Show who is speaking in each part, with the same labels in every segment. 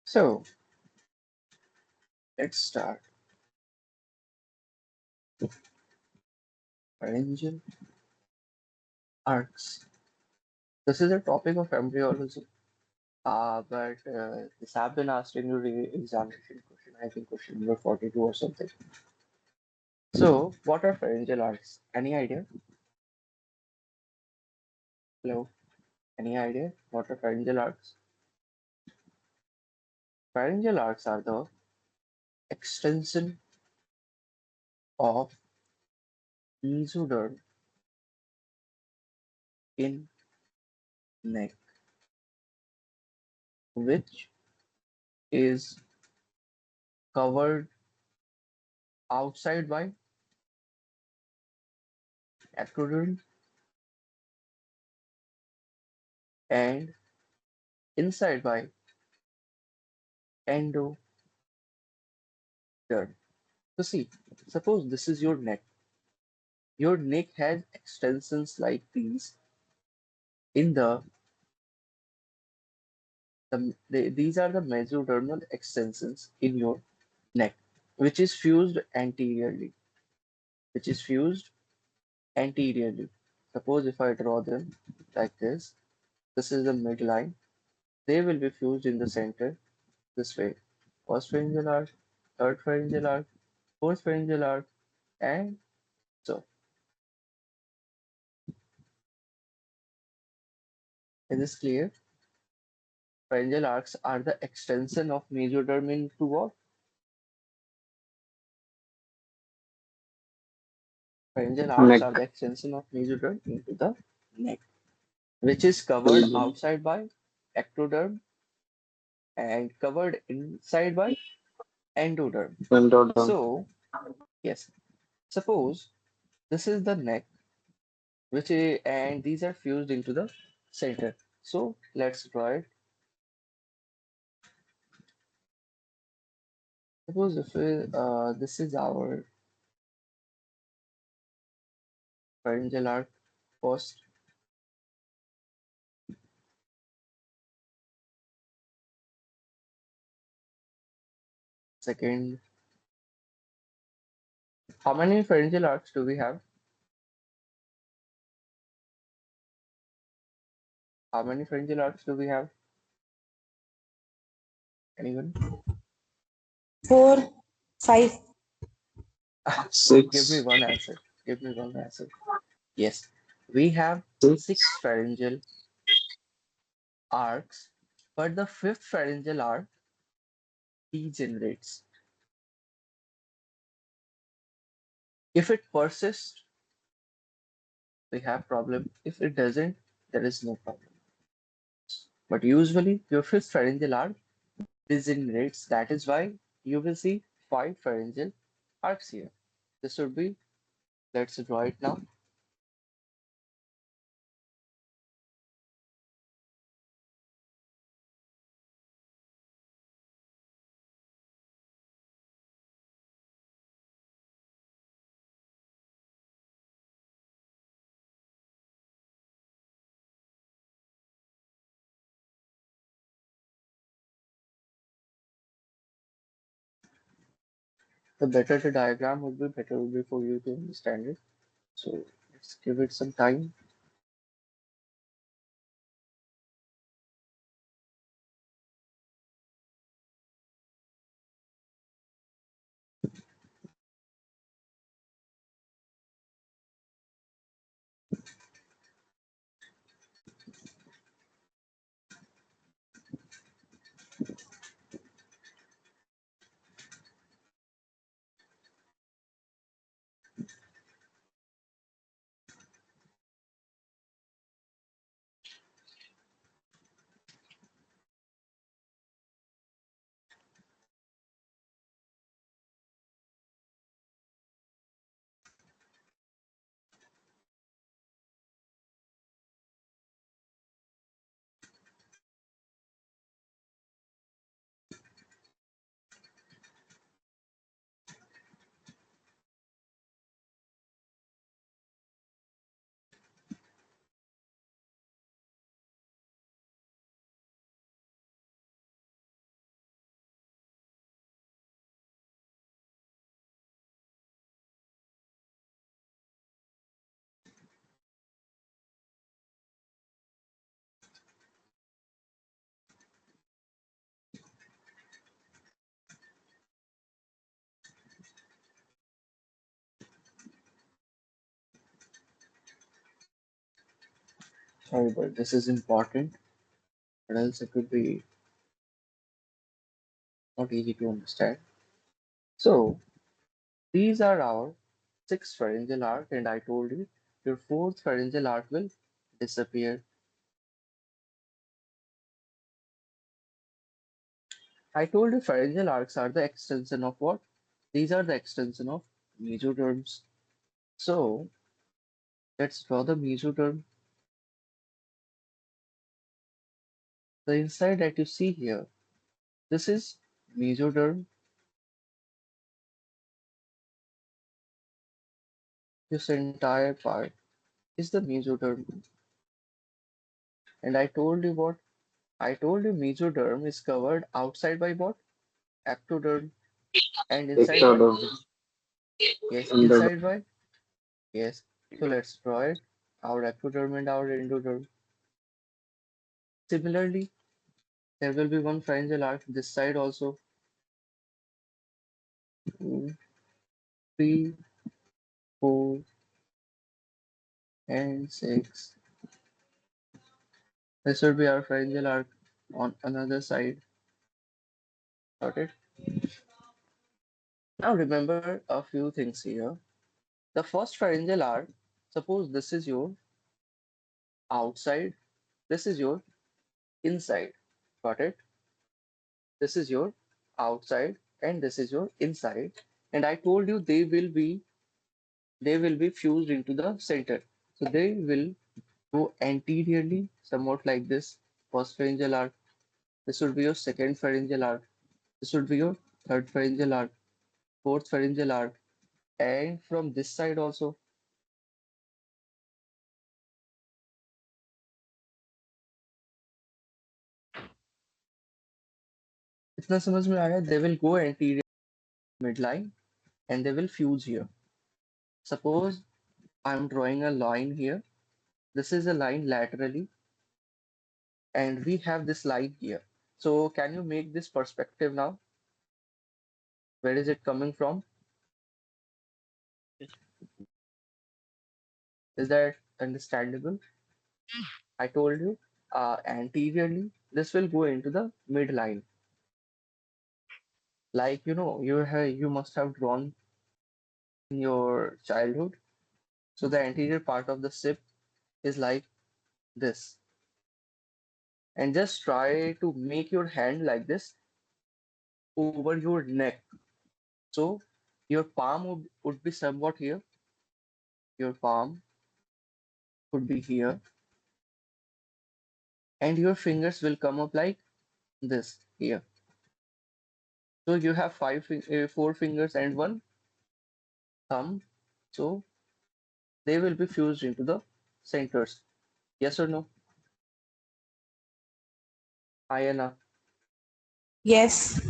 Speaker 1: So let's start. Pharyngeal arcs. This is a topic of embryology, but this have been asked in your examination question. I think question number 42 or something. So, what are pharyngeal arcs? Any idea? Hello? Any idea? What are pharyngeal arcs? Pharyngeal arcs are the extension of mesoderm in neck, which is covered outside by ectoderm and inside by endoderm. So see, suppose this is your neck. Your neck has extensions like these in these are the mesodermal extensions in your neck, which is fused anteriorly, which is fused anteriorly. Suppose if I draw them like this is the midline. They will be fused in the center this way. First pharyngeal arch, third pharyngeal arch, fourth pharyngeal arch, and so. Is this clear? Pharyngeal arcs are the extension of mesoderm into what? Pharyngeal arcs
Speaker 2: neck.
Speaker 1: are the extension of mesoderm into the neck, which is covered
Speaker 2: Mhm.
Speaker 1: outside by ectoderm and covered inside by endoderm.
Speaker 2: Endoderm.
Speaker 1: So, yes, suppose this is the neck, which is, and these are fused into the center. So, let's draw it. Suppose if this is our pharyngeal arc first, second. How many pharyngeal arcs do we have? How many pharyngeal arcs do we have? Anyone?
Speaker 3: 4, 5.
Speaker 1: Give me
Speaker 2: Six.
Speaker 1: one answer. Give me one answer. Yes, we have
Speaker 2: Six.
Speaker 1: six pharyngeal arcs, but the fifth pharyngeal arc degenerates. If it persists, we have problem. If it doesn't, there is no problem. But usually your fifth pharyngeal arc degenerates. That is why you will see five pharyngeal arcs here. This would be, let's draw it now. The better the diagram would be, better would be for you to understand it. So let's give it some time. Sorry, but this is important, or else it would be not easy to understand. So these are our six pharyngeal arc, and I told you your fourth pharyngeal arc will disappear. I told you pharyngeal arcs are the extension of what? These are the extension of mesoderms. So let's draw the mesoderm. The inside that you see here, this is mesoderm. This entire part is the mesoderm. And I told you what? I told you mesoderm is covered outside by what? Ectoderm. And inside by?
Speaker 2: Ectoderm,
Speaker 1: Yes,
Speaker 2: endoderm.
Speaker 1: inside by? Yes. So let's draw it. Our ectoderm and our endoderm. Similarly, there will be one pharyngeal arc this side also. Two, three, four, and six. This would be our pharyngeal arc on another side. Got it? Now remember a few things here. The first pharyngeal arc, suppose this is your outside, this is your inside. Got it? This is your outside and this is your inside. And I told you they will be fused into the center. So they will go anteriorly, somewhat like this. First pharyngeal arc. This would be your second pharyngeal arc. This would be your third pharyngeal arc, fourth pharyngeal arc, and from this side also. इतना समझ में आया? They will go anterior midline and they will fuse here. Suppose I'm drawing a line here. This is a line laterally, and we have this line here. So can you make this perspective now? Where is it coming from? Is that understandable? I told you anteriorly, this will go into the midline. Like you must have drawn in your childhood. So the anterior part of the sip is like this. And just try to make your hand like this over your neck. So your palm would be somewhat here. Your palm would be here. And your fingers will come up like this here. So you have four fingers and one thumb. So they will be fused into the centers. Yes or no? Ayana.
Speaker 3: Yes.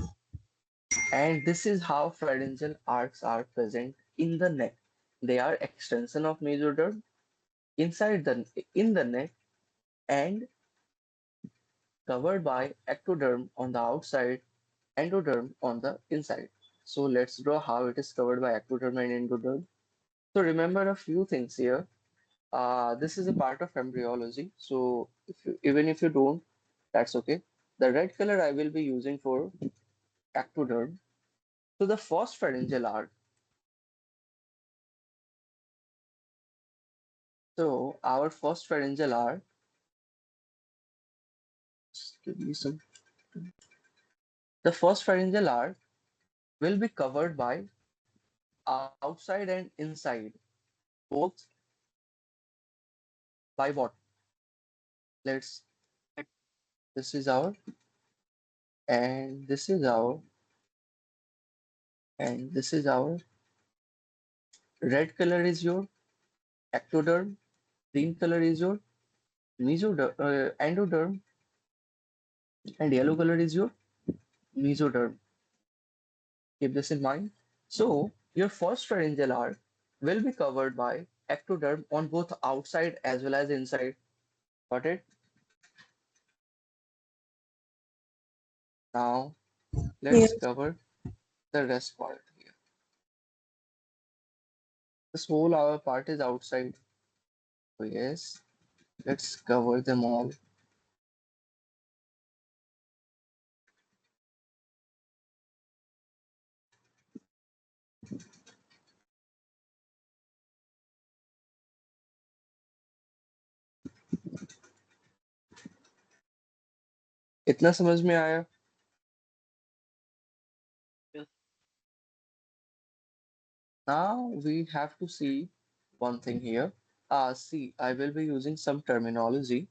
Speaker 1: And this is how pharyngeal arcs are present in the neck. They are extension of mesoderm inside the neck and covered by ectoderm on the outside, endoderm on the inside. So let's draw how it is covered by ectoderm and endoderm. So remember a few things here. This is a part of embryology. So even if you don't, that's okay. The red color I will be using for ectoderm. So the first pharyngeal arc. So our first pharyngeal arc. Just give me some. The first pharyngeal arc will be covered by outside and inside, both by what? Let's. This is our, and this is our, and this is our. Red color is your ectoderm. Green color is your endoderm, and yellow color is your mesoderm. Keep this in mind. So your first pharyngeal arc will be covered by ectoderm on both outside as well as inside. Got it? Now let's
Speaker 3: Yes.
Speaker 1: cover the rest part here. This whole our part is outside. So yes. Let's cover them all. इतना समझ में आया? Now we have to see one thing here. See, I will be using some terminology.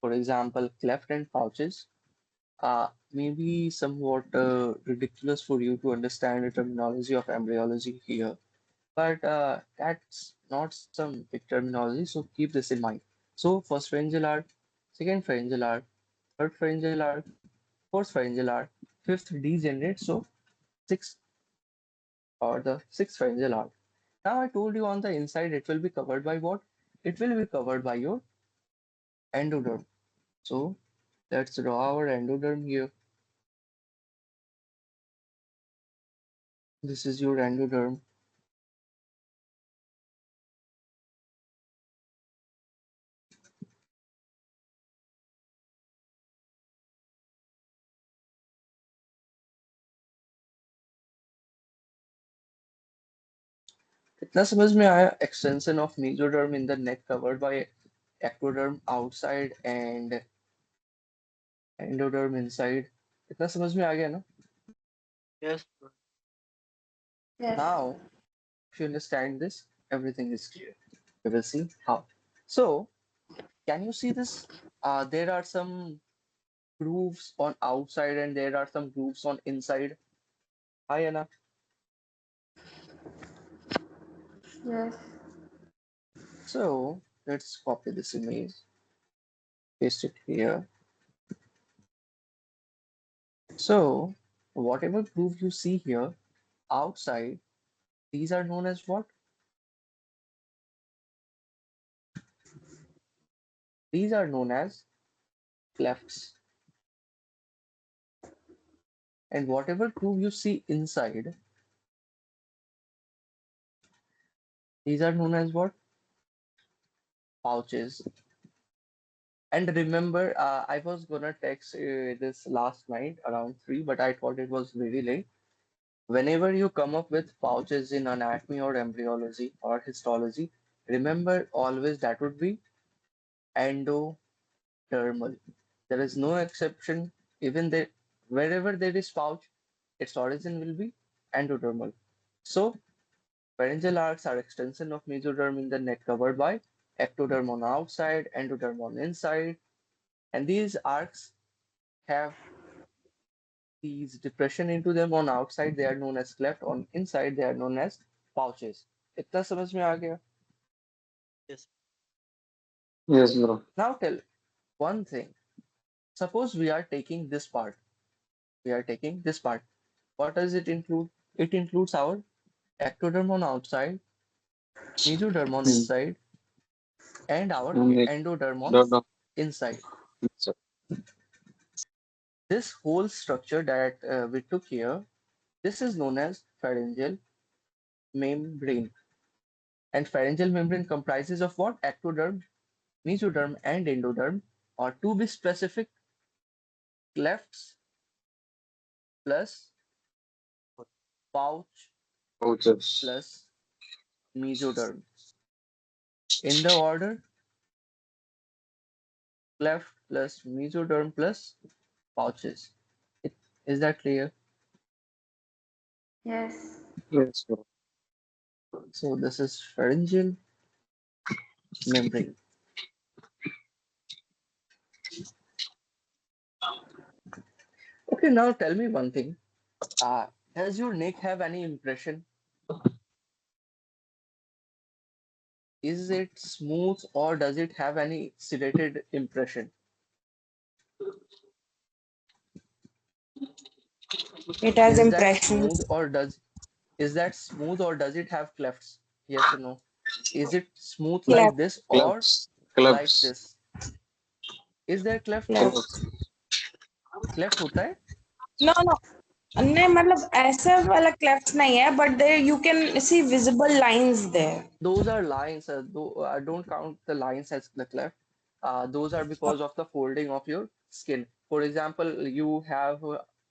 Speaker 1: For example, cleft and pouches. Maybe somewhat ridiculous for you to understand the terminology of embryology here, but that's not some big terminology, so keep this in mind. So, first pharyngeal arc, second pharyngeal arc, third pharyngeal arc, fourth pharyngeal arc, fifth degenerate, so sixth or the sixth pharyngeal arc. Now, I told you on the inside it will be covered by what? It will be covered by your endoderm. So, let's draw our endoderm here. This is your endoderm. कितना समझ में आया? Extension of mesoderm in the neck covered by ectoderm outside and endoderm inside. इतना समझ में आ गया ना?
Speaker 2: Yes.
Speaker 3: Yes.
Speaker 1: Now, if you understand this, everything is clear. We will see how. So, can you see this? There are some grooves on outside and there are some grooves on inside. Hi, Anna.
Speaker 3: Yes.
Speaker 1: So, let's copy this image, paste it here. So, whatever groove you see here outside, these are known as what? These are known as clefts. And whatever groove you see inside, these are known as what? Pouches. And remember, I was gonna text this last night around 3, but I thought it was very late. Whenever you come up with pouches in anatomy or embryology or histology, remember always that would be endodermal. There is no exception. Even there, wherever there is pouch, its origin will be endodermal. So, pharyngeal arcs are extension of mesoderm in the neck covered by ectoderm on outside, endoderm on inside, and these arcs have these depression into them on outside. They are known as cleft. On inside, they are known as pouches. इतना समझ में आ गया?
Speaker 2: Yes.
Speaker 4: Yes, bro.
Speaker 1: Now tell one thing. Suppose we are taking this part. We are taking this part. What does it include? It includes our ectoderm on outside, mesoderm on
Speaker 4: Mm.
Speaker 1: inside, and our
Speaker 4: And like,
Speaker 1: endoderm on
Speaker 4: don't know.
Speaker 1: inside.
Speaker 4: So,
Speaker 1: This whole structure that we took here, this is known as pharyngeal membrane. And pharyngeal membrane comprises of what? Ectoderm, mesoderm, and endoderm, or to be specific, clefts plus pouch
Speaker 4: pouches.
Speaker 1: plus mesoderm. In the order, cleft plus mesoderm plus pouches. It, is that clear?
Speaker 3: Yes.
Speaker 4: Yes, bro.
Speaker 1: So this is pharyngeal membrane. Okay, now tell me one thing. Does your neck have any impression? Is it smooth or does it have any serrated impression?
Speaker 3: It has
Speaker 1: Is that smooth
Speaker 3: impressions.
Speaker 1: or does it have clefts? Yes or no? Is it smooth like
Speaker 3: Cleft.
Speaker 1: this or
Speaker 4: Clubs.
Speaker 1: like
Speaker 4: Clubs.
Speaker 1: this? Is there clefts?
Speaker 3: Cleft.
Speaker 4: Clubs.
Speaker 1: Cleft होता है?
Speaker 3: No, no. नहीं मतलब ऐसा वाला clefts नहीं है, but there you can see visible lines there.
Speaker 1: Those are lines. Don't count the lines as the cleft. those are because of the folding of your skin. For example, you have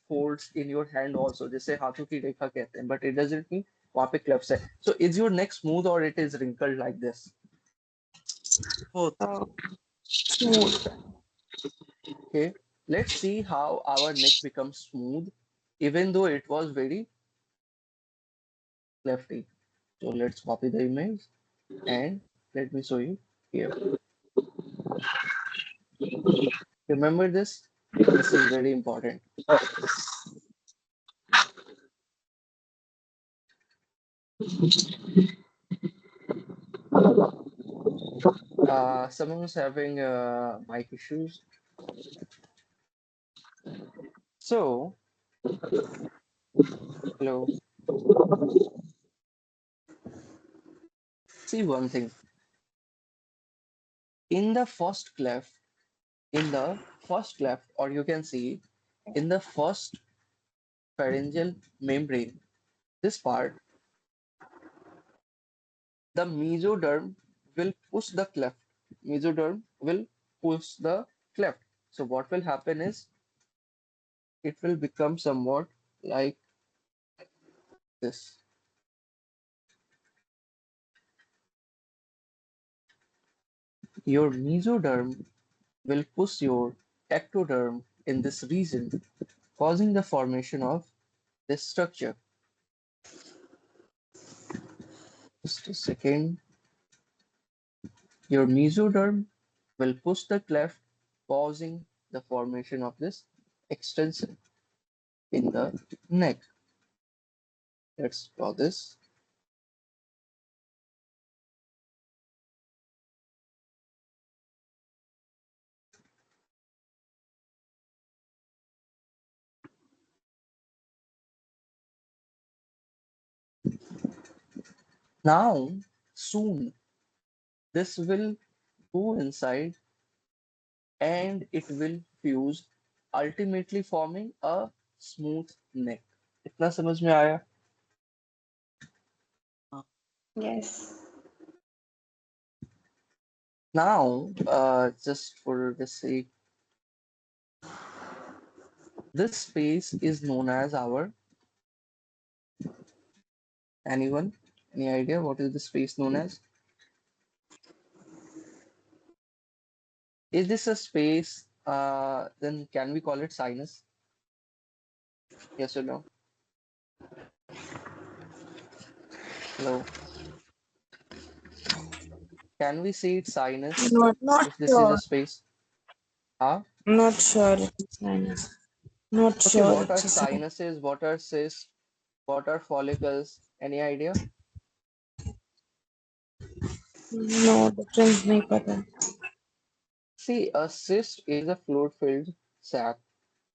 Speaker 1: folds in your hand also, जैसे हाथों की रेखा कहते हैं, but it doesn't mean वहाँ पे क्लेफ्स है. So is your neck smooth or it is wrinkled like this?
Speaker 2: Both.
Speaker 3: Smooth.
Speaker 1: Okay, let's see how our neck becomes smooth, even though it was very clefty. So let's copy the image and let me show you here. Remember this? This is very important. Someone's having mic issues. So, hello. See one thing. In the first cleft, or you can see in the first pharyngeal membrane, this part, the mesoderm will push the cleft. Mesoderm will push the cleft. So what will happen is it will become somewhat like this. Your mesoderm will push your ectoderm in this region, causing the formation of this structure. Just a second. Your mesoderm will push the cleft, causing the formation of this extension in the neck. Let's draw this. Now, soon, this will go inside and it will fuse, ultimately forming a smooth neck. इतना समझ में आया?
Speaker 3: Yes.
Speaker 1: Now, just for the sake, this space is known as our, anyone? Any idea what is the space known as? Is this a space? Then can we call it sinus? Yes or no? Hello. Can we say it's sinus
Speaker 3: Not
Speaker 1: if this is a
Speaker 3: sure.
Speaker 1: space? Huh?
Speaker 3: Not sure it's sinus. Not
Speaker 1: Okay,
Speaker 3: sure
Speaker 1: what are
Speaker 3: it's a sinus.
Speaker 1: sinuses? What are cysts? What are follicles? Any idea?
Speaker 3: No, difference नहीं पता.
Speaker 1: See, a cyst is a fluid-filled sac.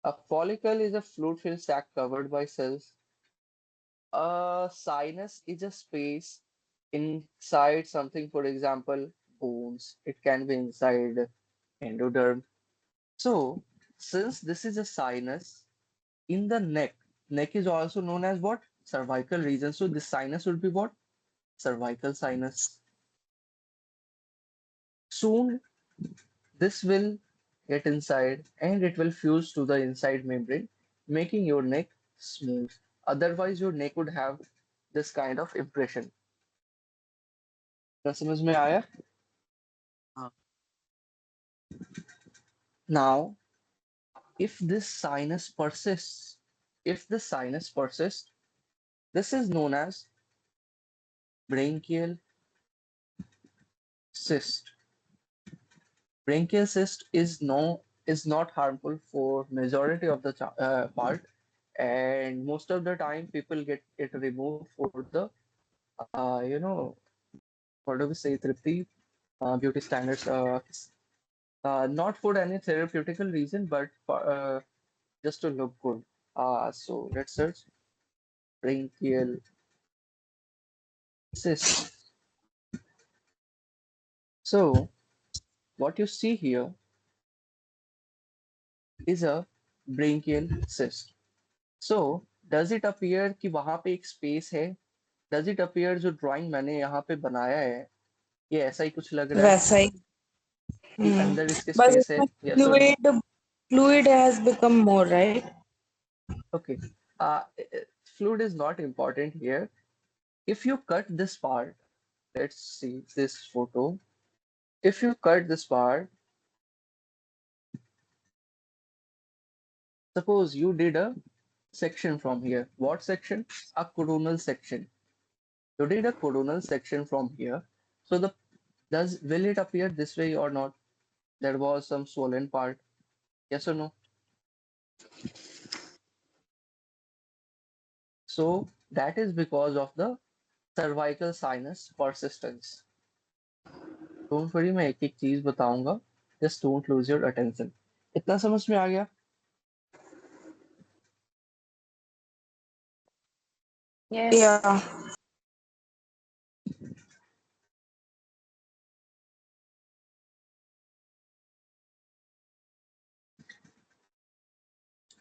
Speaker 1: A follicle is a fluid-filled sac covered by cells. A sinus is a space inside something, for example, bones. It can be inside endoderm. So, since this is a sinus in the neck, neck is also known as what? Cervical region. So, this sinus would be what? Cervical sinus. Soon, this will get inside and it will fuse to the inside membrane, making your neck smooth. Otherwise, your neck would have this kind of impression. समझ में आया? Now, if this sinus persists, this is known as branchial cyst. Branchial cyst is not harmful for majority of the part, and most of the time people get it removed for the what do we say, Tripti, beauty standards, not for any therapeutical reason, but just to look good. So let's search branchial cyst. So what you see here is a branchial cyst. So does it appear कि वहां पे एक space है? Does it appear जो drawing मैंने यहाँ पे बनाया है ये ऐसा ही कुछ लग रहा है?
Speaker 3: वैसा ही.
Speaker 1: कि अंदर इसके
Speaker 3: बस
Speaker 1: स्पेस है,
Speaker 3: इसमें
Speaker 1: यस और no?
Speaker 3: Fluid has become more, right?
Speaker 1: Okay. Fluid is not important here. If you cut this part, let's see this photo. If you cut this part, suppose you did a section from here. What section? A coronal section. You did a coronal section from here. So the does will it appear this way or not? There was some swollen part. Yes or no? So that is because of the cervical sinus persistence. Don't worry, मैं एक एक चीज बताऊंगा, just don't lose your attention. इतना समझ में आ गया?
Speaker 3: Yeah.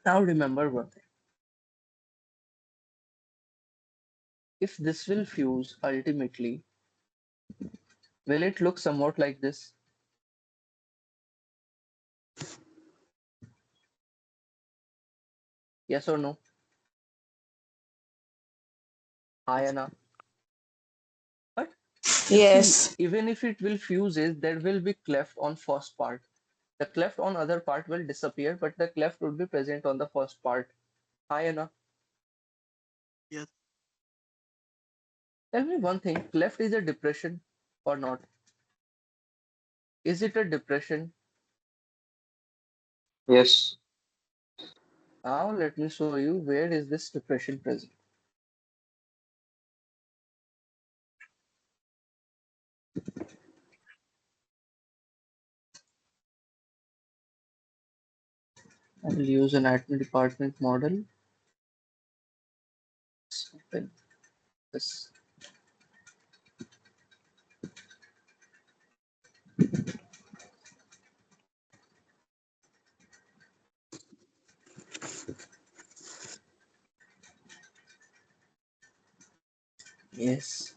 Speaker 1: Now remember one thing, if this will fuse ultimately, will it look somewhat like this? Yes or no? Hi Anna. But see,
Speaker 3: Yes.
Speaker 1: even if it will fuse it, there will be cleft on first part. The cleft on other part will disappear, but the cleft would be present on the first part. Hi Anna.
Speaker 2: Yes.
Speaker 1: Tell me one thing, cleft is a depression or not? Is it a depression?
Speaker 4: Yes.
Speaker 1: Now let me show you where is this depression present. I will use anatomy department model. Let's open this. Yes.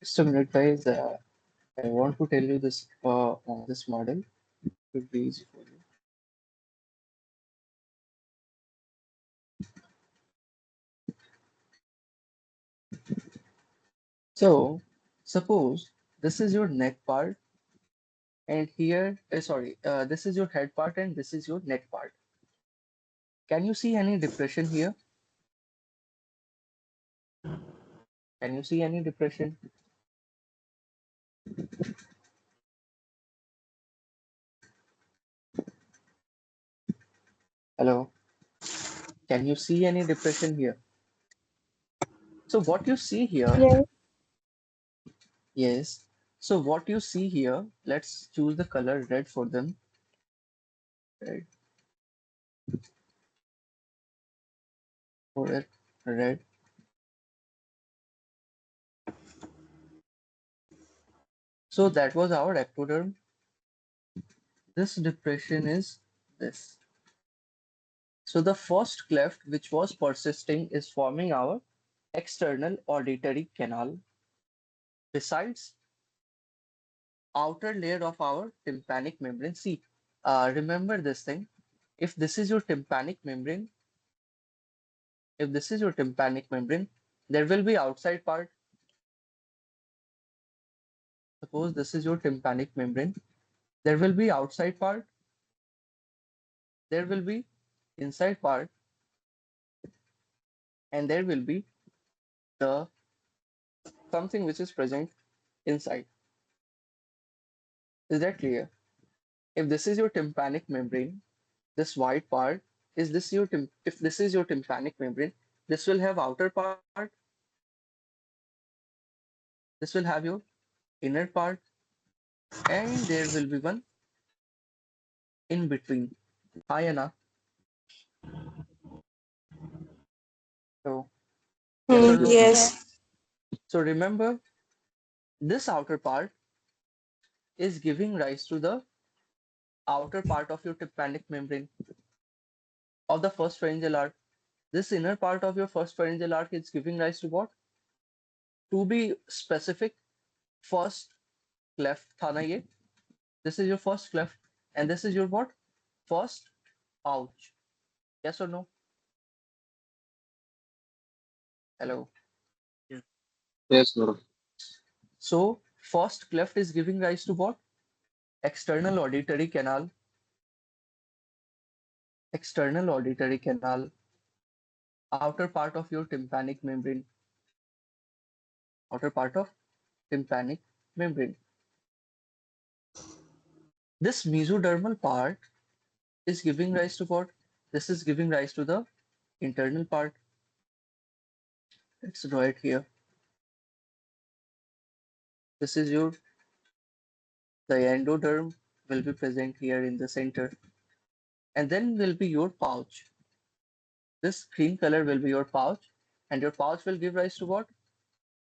Speaker 1: Just a minute, guys. I want to tell you this on this model. It would be easy for you. So, suppose this is your neck part, and here, this is your head part, and this is your neck part. Can you see any depression here? Can you see any depression? Hello? Can you see any depression here? So what you see here,
Speaker 3: Yes.
Speaker 1: yes. So what you see here, let's choose the color red for them. Red, for it, red. So that was our ectoderm. This depression is this. So the first cleft which was persisting is forming our external auditory canal. Besides, outer layer of our tympanic membrane. See, remember this thing. If this is your tympanic membrane, if this is your tympanic membrane, there will be outside part. Suppose this is your tympanic membrane. There will be outside part. There will be inside part, and there will be the something which is present inside. Is that clear? If this is your tympanic membrane, this white part, is this your if this is your tympanic membrane, this will have outer part, this will have your inner part, and there will be one in between. Hi, Anna. So, yes or
Speaker 3: Hmm,
Speaker 1: no?
Speaker 4: Yes, ma'am.
Speaker 3: yes.
Speaker 1: So remember, this outer part is giving rise to the outer part of your tympanic membrane of the first pharyngeal arch. This inner part of your first pharyngeal arch is giving rise to what? To be specific, first cleft था ना ये? This is your first cleft, and this is your what? First pouch. Yes or no? Hello.
Speaker 2: Yes.
Speaker 4: Yes, bro.
Speaker 1: So first cleft is giving rise to what? External auditory canal. External auditory canal. Outer part of your tympanic membrane. Outer part of tympanic membrane. This mesodermal part is giving rise to what? This is giving rise to the internal part. Let's draw it here. This is your, the endoderm will be present here in the center. And then will be your pouch. This green color will be your pouch, and your pouch will give rise to what?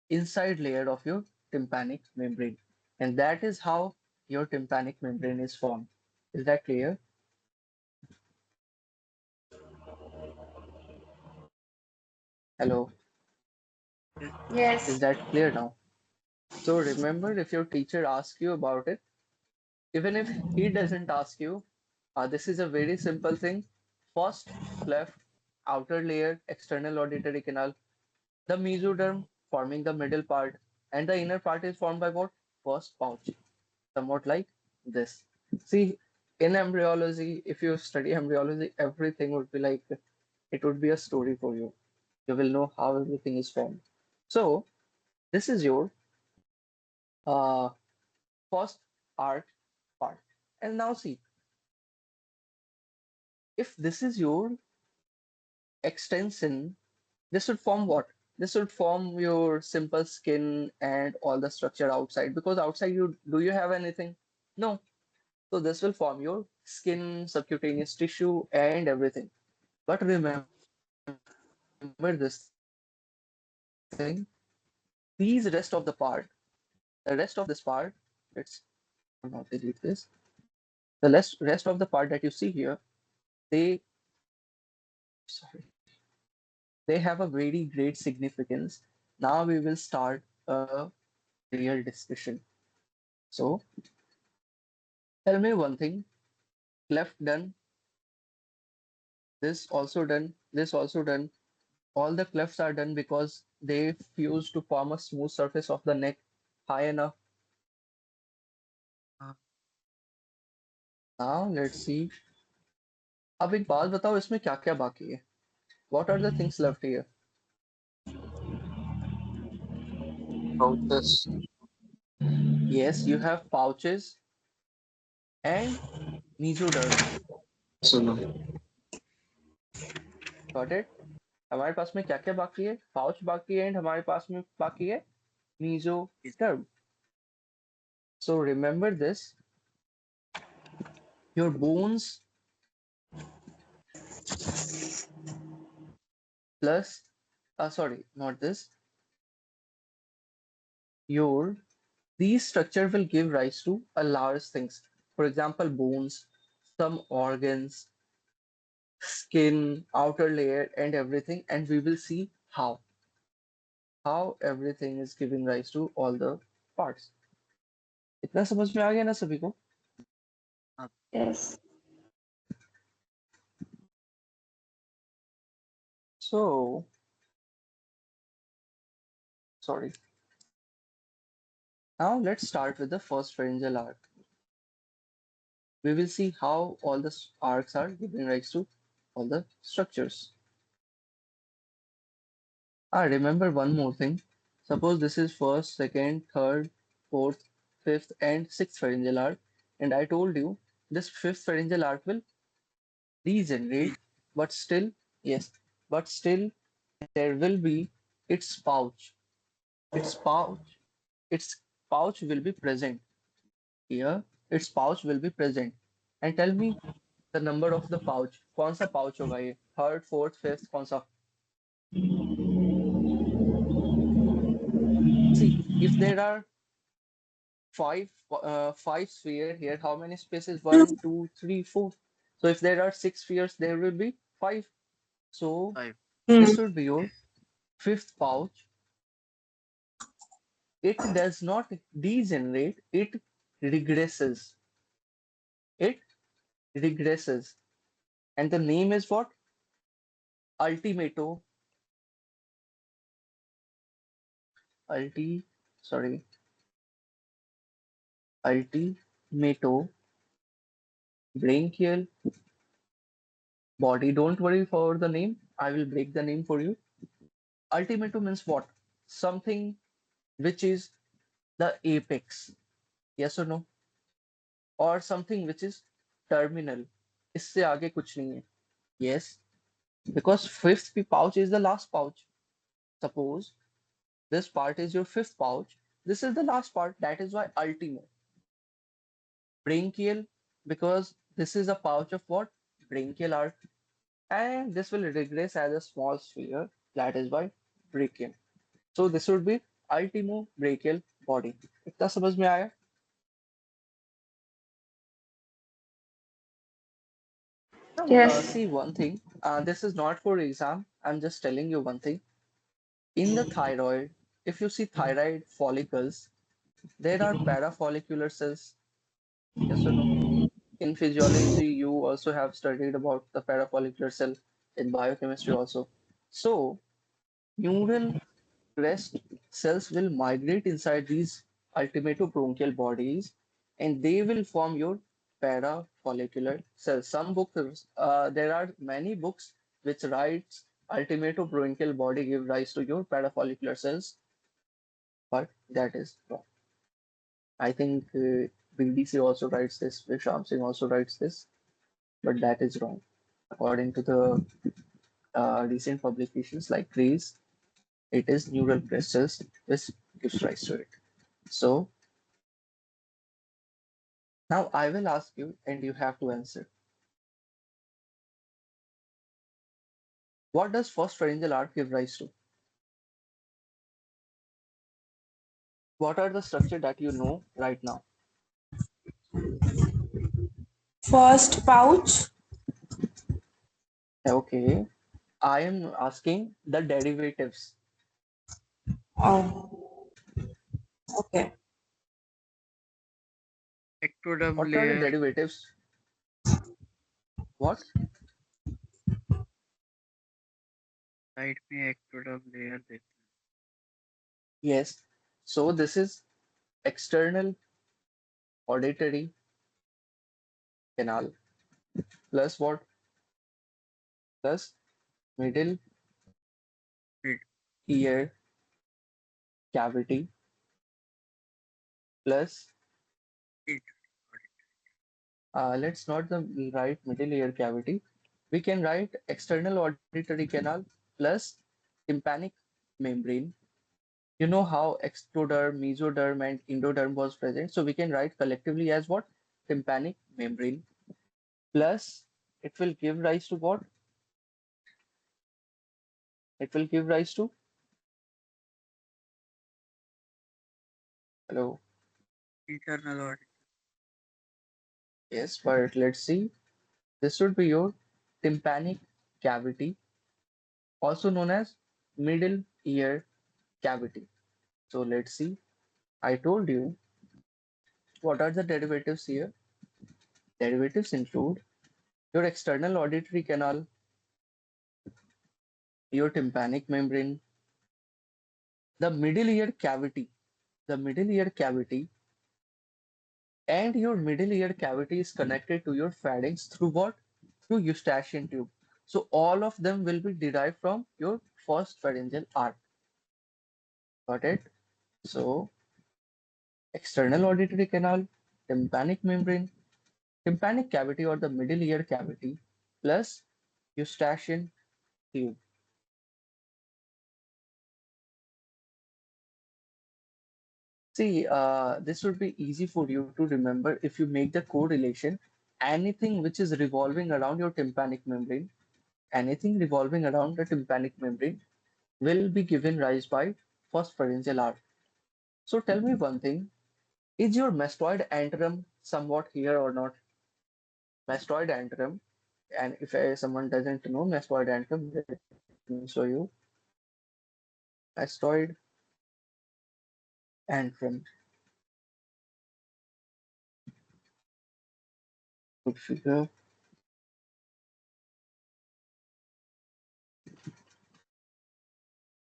Speaker 1: Inside layer of your tympanic membrane. And that is how your tympanic membrane is formed. Is that clear? Hello,
Speaker 2: Yes.
Speaker 1: is
Speaker 3: Yes.
Speaker 1: that clear now? So remember, if your teacher asks you about it, even if he doesn't ask you, this is a very simple thing. First cleft, outer layer, external auditory canal, the mesoderm forming the middle part, and the inner part is formed by what? First pouch, somewhat like this. See, in embryology, if you study embryology, everything would be like, it would be a story for you. You will know how everything is formed. So, this is your uh, first arch part. And now see, if this is your extension, this would form what? This would form your simple skin and all the structure outside, because outside you do you have anything? No. So this will form your skin, subcutaneous tissue, and everything. But remember this thing, these rest of the part, the rest of this part, let's not delete this. The rest of the part that you see here, they sorry, they have a very great significance. Now we will start a real discussion. So tell me one thing, cleft done, this also done, this also done. All the clefts are done because they fuse to form a smooth surface of the neck high enough.
Speaker 2: Uh,
Speaker 1: Now let's see. अब एक बात बताओ इसमें क्या क्या बाकी है? What are the things left here?
Speaker 4: Pouches.
Speaker 1: Yes, you have pouches and mesoderm.
Speaker 4: So, ma'am.
Speaker 1: Got it? हमारे पास में क्या क्या बाकी है? Pouch बाकी है and हमारे पास में बाकी है
Speaker 2: yes.
Speaker 1: mesoderm. So remember this, your bones plus, sorry, not this, your, these structure will give rise to a large things. For example, bones, some organs, skin, outer layer, and everything. And we will see how everything is giving rise to all the parts. इतना समझ में आ गया ना सभी को?
Speaker 2: Uh,
Speaker 3: Yes.
Speaker 1: So, sorry. Now let's start with the first pharyngeal arc. We will see how all the arcs are giving rise to all the structures. Remember one more thing. Suppose this is first, second, third, fourth, fifth, and sixth pharyngeal arc, and I told you this fifth pharyngeal arc will regenerate,
Speaker 2: please.
Speaker 1: but still, yes, but still there will be its pouch. Its pouch, its pouch will be present here. Its pouch will be present. And tell me, the number of the pouch. कौन सा pouch होगा ये? Third, fourth, fifth, कौन सा? See, if there are five sphere here, how many spaces? One, two, three, four. So if there are six spheres, there will be five. So
Speaker 2: 5.
Speaker 1: this would be your fifth pouch. It does not degenerate, it regresses. It regresses. And the name is what? Ultimato, ulti, sorry, ultimato branchial body. Don't worry for the name. I will break the name for you. Ultimato means what? Something which is the apex. Yes or no? Or something which is terminal. इससे आगे कुछ नहीं है. Yes, because fifth pouch is the last pouch. Suppose this part is your fifth pouch. This is the last part. That is why ultimo. Branchial, because this is a pouch of what? Branchial arch. And this will regress as a small sphere. That is why brachial. So this would be ultimo brachial body. इतना समझ में आया? Now,
Speaker 3: Yes.
Speaker 1: see one thing. This is not for exam. I'm just telling you one thing. In the thyroid, if you see thyroid follicles, there are parafollicular cells. Yes or no? In physiology, you also have studied about the parafollicular cell in biochemistry also. So, neural crest cells will migrate inside these ultimatobronchial bodies and they will form your parafollicular cells. There are many books which writes ultimatobronchial body give rise to your parafollicular cells, but that is wrong. I think BDC also writes this, Visham Singh also writes this, but that is wrong. According to the recent publications like Grace, it is neural crystals which gives rise to it. So now I will ask you and you have to answer. What does first pharyngeal arch give rise to? What are the structure that you know right now?
Speaker 3: First pouch.
Speaker 1: Okay, I am asking the derivatives.
Speaker 3: Oh, okay.
Speaker 2: Ectoderm
Speaker 1: What are the
Speaker 2: layer.
Speaker 1: derivatives? What?
Speaker 2: Side में ectoderm layer देते
Speaker 1: Yes. So this is external auditory canal plus what? Plus middle
Speaker 2: हैं.
Speaker 1: ear cavity plus
Speaker 2: Mid.
Speaker 1: let's not write middle ear cavity. We can write external auditory canal plus tympanic membrane. You know how ectoderm, mesoderm, and endoderm was present. So we can write collectively as what? Tympanic membrane. Plus, it will give rise to what? It will give rise to, hello,
Speaker 2: Internal audit.
Speaker 1: yes, but let's see. This would be your tympanic cavity, also known as middle ear cavity. So let's see. I told you what are the derivatives here. Derivatives include your external auditory canal, your tympanic membrane, the middle ear cavity, the middle ear cavity, and your middle ear cavity is connected to your pharynx through what? Through eustachian tube. So all of them will be derived from your first pharyngeal arch. Got it? So external auditory canal, tympanic membrane, tympanic cavity or the middle ear cavity, plus eustachian tube. See, this would be easy for you to remember if you make the correlation anything which is revolving around your tympanic membrane, anything revolving around the tympanic membrane will be given rise by first pharyngeal arch. So tell me one thing, is your mastoid antrum somewhat here or not? Mastoid antrum, and if someone doesn't know mastoid antrum, let me show you. Mastoid antrum, good figure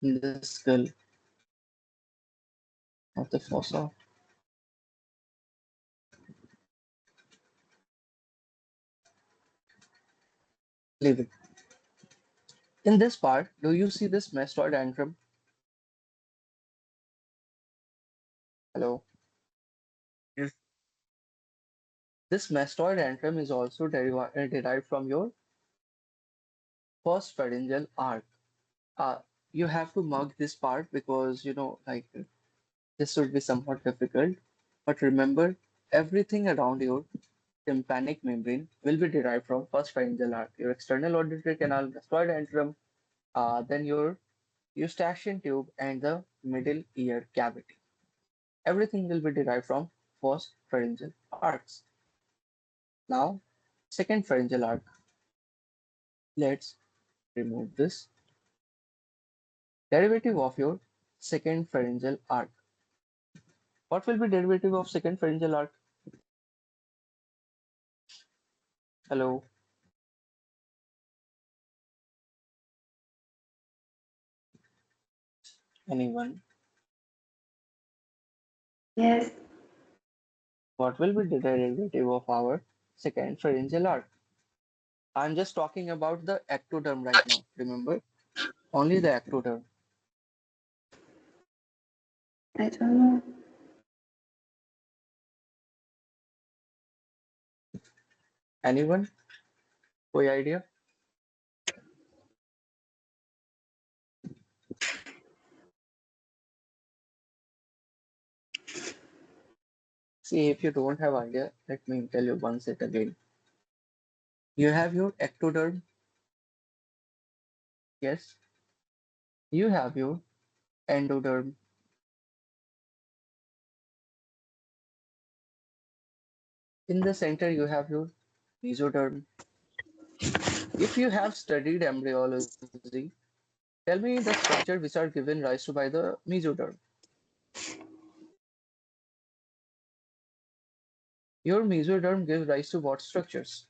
Speaker 1: in the skull of the fossa. Leave it. In this part, do you see this mastoid antrum? Hello.
Speaker 2: Yes.
Speaker 1: This mastoid antrum is also derived from your first pharyngeal arch. Uh, you have to mark this part because like this would be somewhat difficult. But remember, everything around your tympanic membrane will be derived from first pharyngeal arch. Your external auditory canal, mastoid antrum, then your eustachian tube, and the middle ear cavity. Everything will be derived from first pharyngeal arcs. Now, second pharyngeal arc. Let's remove this. Derivative of your second pharyngeal arc. What will be derivative of second pharyngeal arc? Hello, anyone?
Speaker 3: Yes.
Speaker 1: What will be the derivative of our second pharyngeal arc? I'm just talking about the ectoderm right now. Remember, only the ectoderm.
Speaker 3: I don't know.
Speaker 1: Anyone? Koi idea? See, if you don't have idea, let me tell you once it again. You have your ectoderm. Yes. You have your endoderm. In the center, you have your mesoderm. If you have studied embryology, tell me the structure which are given rise to by the mesoderm. Your mesoderm gives rise to what structures?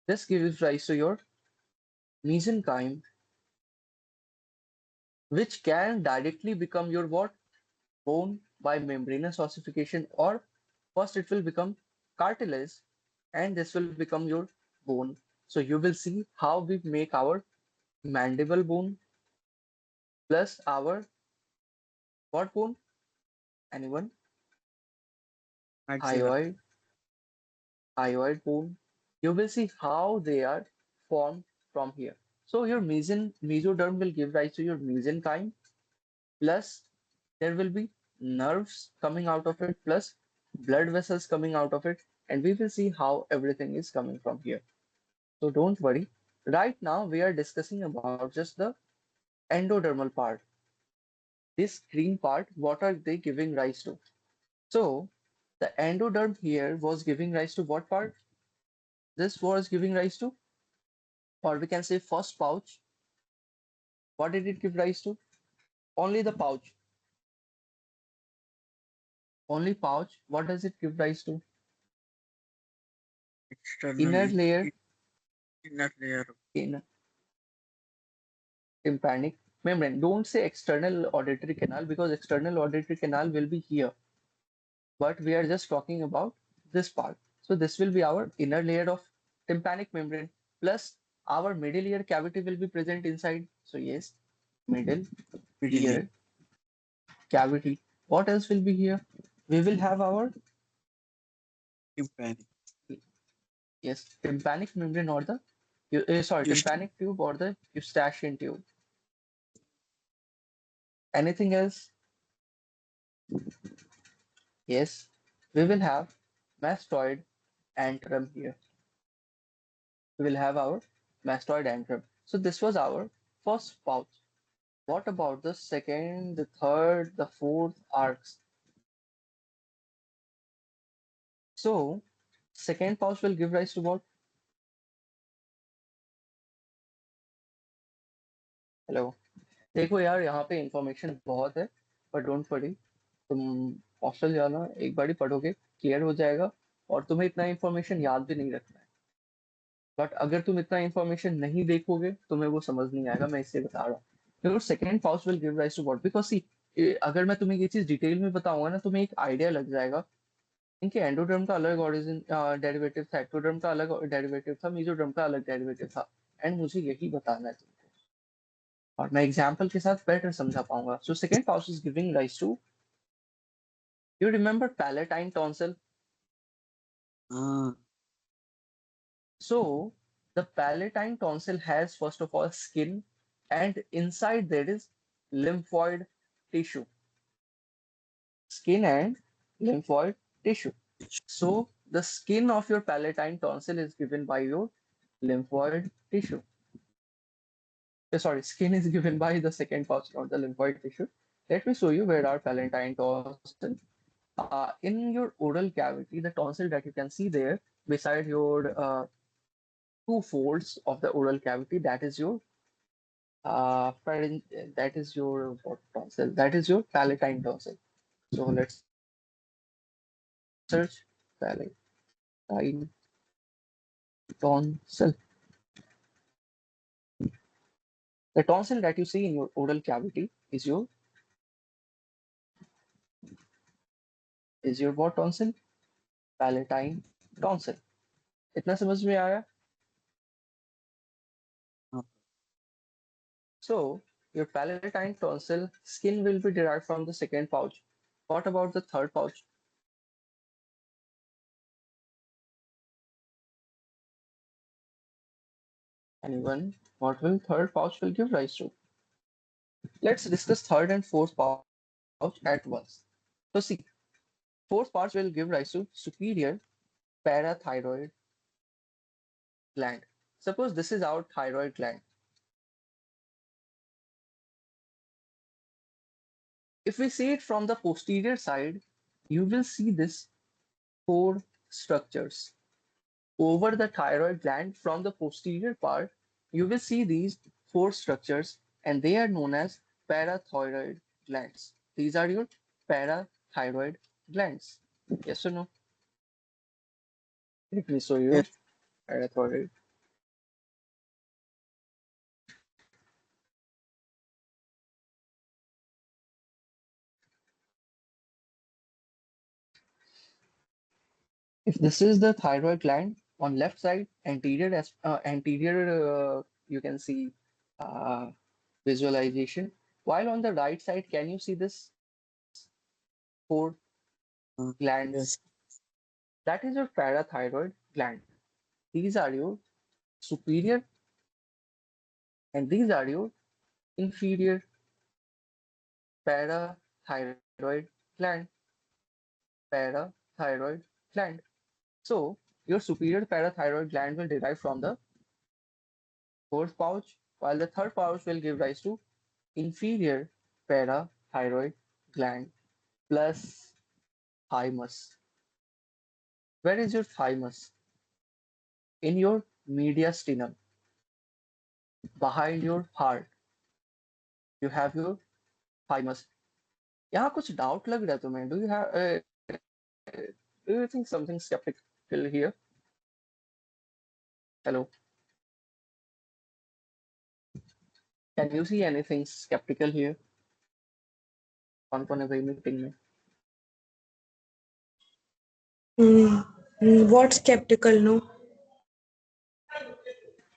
Speaker 1: This gives rise to your mesenchyme, which can directly become your what? Bone by membranous ossification, or first it will become cartilage and this will become your bone. So you will see how we make our mandible bone plus our what bone? Anyone?
Speaker 2: Maxilla.
Speaker 1: Hyoid, hyoid bone. You will see how they are formed from here. So your mesoderm will give rise to your mesenchyme, plus there will be nerves coming out of it, plus blood vessels coming out of it, and we will see how everything is coming from here. So don't worry. Right now we are discussing about just the endodermal part. This green part, what are they giving rise to? So the endoderm here was giving rise to what part? This was giving rise to, or we can say first pouch. What did it give rise to? Only the pouch. Only pouch. What does it give rise to? Inner
Speaker 2: Externally.
Speaker 1: layer
Speaker 2: Inner layer.
Speaker 1: in tympanic membrane. Don't say external auditory canal because external auditory canal will be here. But we are just talking about this part. So this will be our inner layer of tympanic membrane, plus our middle ear cavity will be present inside. So yes, middle
Speaker 2: Middle
Speaker 1: ear cavity. What else will be here? We will have our,
Speaker 2: tympanic.
Speaker 1: yes, tympanic membrane or the sorry,
Speaker 2: Just
Speaker 1: tympanic tube or the eustachian tube. Anything else? Yes, we will have mastoid antrum here. We will have our mastoid antrum. So this was our first pouch. What about the second, the third, the fourth arcs? So second pouch will give rise to what? Hello, देखो यार यहाँ पे information बहुत है, पर don't worry, तुम hostel जाना, एक बार ही पढ़ोगे, क्लियर हो जाएगा, और तुम्हें इतना इंफॉर्मेशन याद भी नहीं रखना है। बट अगर तुम इतना इंफॉर्मेशन नहीं देखोगे, तुम्हें वो समझ नहीं आएगा, मैं इससे बता रहा हूँ। Your second pouch will give rise to what, because see, अगर मैं तुम्हें ये चीज डिटेल में बताऊंगा ना, तुम्हें एक आइडिया लग जाएगा। इनके एंडोडर्म का अलग ओरिजिन डेरिवेटिव था, एक्टोडर्म का अलग डेरिवेटिव था, मेसोडर्म का अलग डेरिवेटिव था, एंड मुझे यही बताना है तुमको, और मैं एग्जाम्पल के साथ बेटर समझा पाऊंगा। So second pouch is giving rise to, you remember palatine tonsil?
Speaker 2: हाँ
Speaker 1: So the palatine tonsil has first of all skin, and inside there is lymphoid tissue. Skin and lymphoid tissue. So the skin of your palatine tonsil is given by your lymphoid tissue. Sorry, skin is given by the second pouch, not the lymphoid tissue. Let me show you where our palatine tonsil. In your oral cavity, the tonsil that you can see there beside your two folds of the oral cavity, that is your that is your what tonsil? That is your palatine tonsil. So let's search palatine tonsil. The tonsil that you see in your oral cavity is your what tonsil? Palatine tonsil. इतना समझ में आया?
Speaker 2: हाँ
Speaker 1: So your palatine tonsil skin will be derived from the second pouch. What about the third pouch? Anyone? What will third pouch will give rise to? Let's discuss third and fourth pouch at once. So see, fourth pouch will give rise to superior parathyroid gland. Suppose this is our thyroid gland. If we see it from the posterior side, you will see this four structures. Over the thyroid gland from the posterior part, you will see these four structures, and they are known as parathyroid glands. These are your parathyroid glands. Yes or no? Let me show you
Speaker 2: yes
Speaker 1: parathyroid. If this is the thyroid gland on left side, anterior, you can see uh, visualization. While on the right side, can you see this four glands?
Speaker 2: yes
Speaker 1: That is your parathyroid gland. These are your superior, and these are your inferior parathyroid gland. Parathyroid gland. So your superior parathyroid gland will derive from the fourth pouch, while the third pouch will give rise to inferior parathyroid gland plus thymus. Where is your thymus? In your mediastinum, behind your heart, you have your thymus. यहाँ कुछ doubt लग रहा है तुम्हें? Do you think something skeptical here? Hello, can you see anything skeptical here? कौन कौन है भाई मीटिंग में?
Speaker 3: What skeptical? No.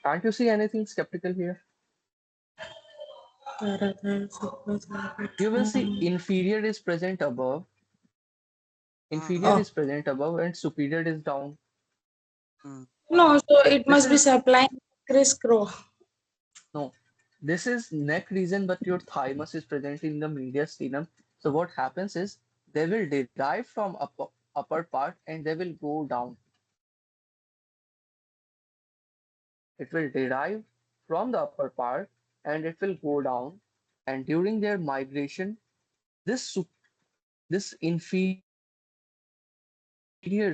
Speaker 1: Can't you see anything skeptical here? You will see inferior is present above, inferior
Speaker 3: Oh
Speaker 1: is present above, and superior is down.
Speaker 2: हाँ
Speaker 3: no, so it
Speaker 1: This
Speaker 3: must be
Speaker 1: is
Speaker 3: supplying Chris Crow.
Speaker 1: no, this is neck region, but your thymus is present in the mediastinum. So what happens is they will derive from upper part and they will go down. It will derive from the upper part and it will go down. And during their migration, this this inferior,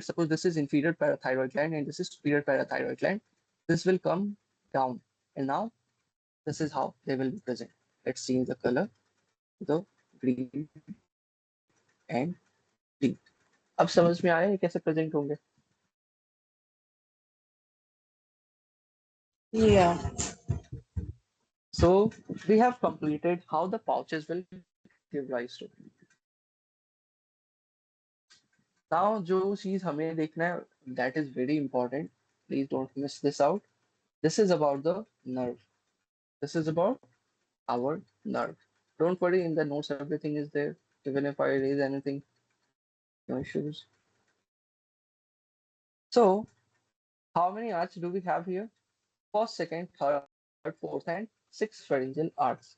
Speaker 1: suppose this is inferior parathyroid gland and this is superior parathyroid gland, this will come down. And now this is how they will be present. Let's change the color to the green and green. अब समझ में आया ये कैसे present होंगे?
Speaker 3: Yeah.
Speaker 1: So we have completed how the pouches will give rise to. Now जो चीज हमें देखना है, that is very important. Please don't miss this out. This is about the nerve. This is about our nerve. Don't worry, in the notes everything is there. Even if I raise anything, no issues. So how many arches do we have here? First, second, third, fourth, and sixth pharyngeal arcs.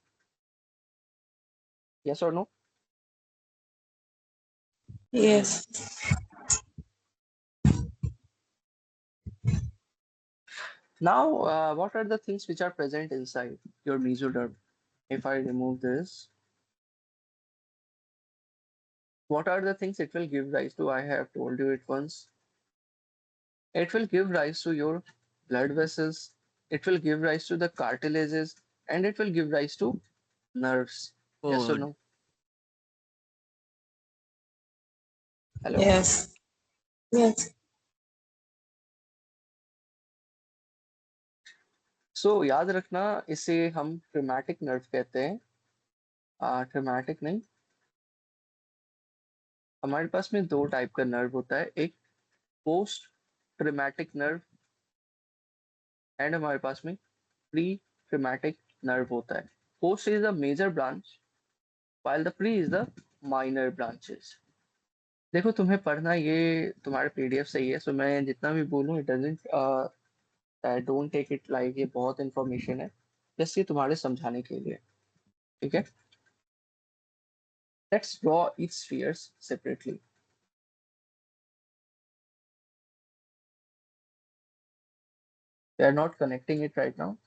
Speaker 1: Yes or no?
Speaker 3: Yes.
Speaker 1: Now, what are the things which are present inside your mesoderm? If I remove this, what are the things it will give rise to? I have told you it once. It will give rise to your blood vessels, it will give rise to the cartilages, and it will give rise to nerves. Yes or
Speaker 2: Food.
Speaker 1: no? Hello?
Speaker 3: Yes. Yes.
Speaker 1: सो याद रखना, इसे हम ट्रिमेटिक nerve कहते हैं. ट्रिमेटिक नहीं, हमारे पास में दो टाइप का नर्व होता है, एक पोस्ट ट्रिमेटिक नर्व एंड हमारे पास में प्री ट्रिमेटिक नर्व होता है. Post is the major branch while the pre is the minor branches. देखो तुम्हें पढ़ना ये तुम्हारे पीडीएफ सही है, सो मैं जितना भी बोलूँ it doesn't, don't take it like ये बहुत इंफॉर्मेशन है, जस्ट ये तुम्हारे समझाने के लिए. ठीक है, let's draw each spheres separately. They are not connecting it right now.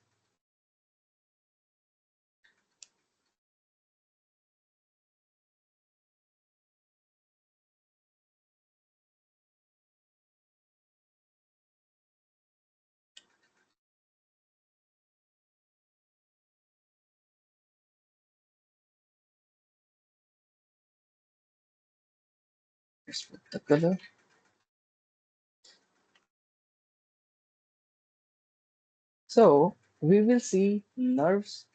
Speaker 1: Let's put the color. So we will see nerves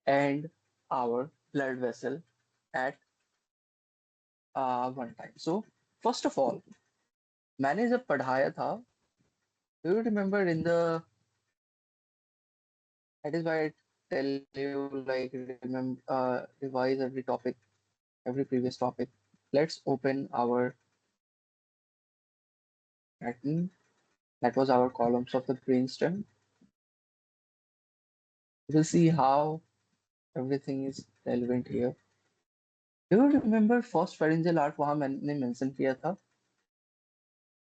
Speaker 1: and our blood vessel at one time. So first of all, मैंने जब पढ़ाया था, do you remember in the, that is why I tell you like remember, revise every topic, every previous topic. Let's open our pattern. That was our columns of the brainstem. We'll see how everything is relevant here. Do you remember first pharyngeal arc वहां मैंने mention किया था?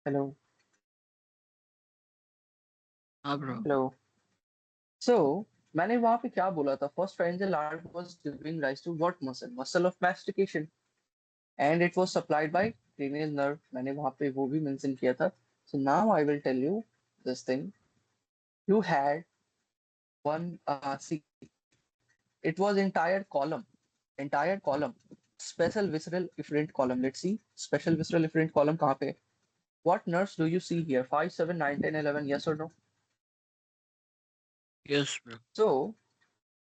Speaker 1: Hello,
Speaker 2: हाँ bro.
Speaker 1: hello. So मैंने वहां पे क्या बोला था? First pharyngeal arc was giving rise to what muscle? Muscle of mastication, and it was supplied by cranial nerve. मैंने वहां पे वो भी mention किया था. So now I will tell you this thing. You had one, see, it was entire column. Special visceral efferent column. Let's see. Special visceral efferent column कहाँ पे? What nerves do you see here? 5, 7, 9, 10, 11. Yes or no?
Speaker 2: Yes, bro.
Speaker 1: So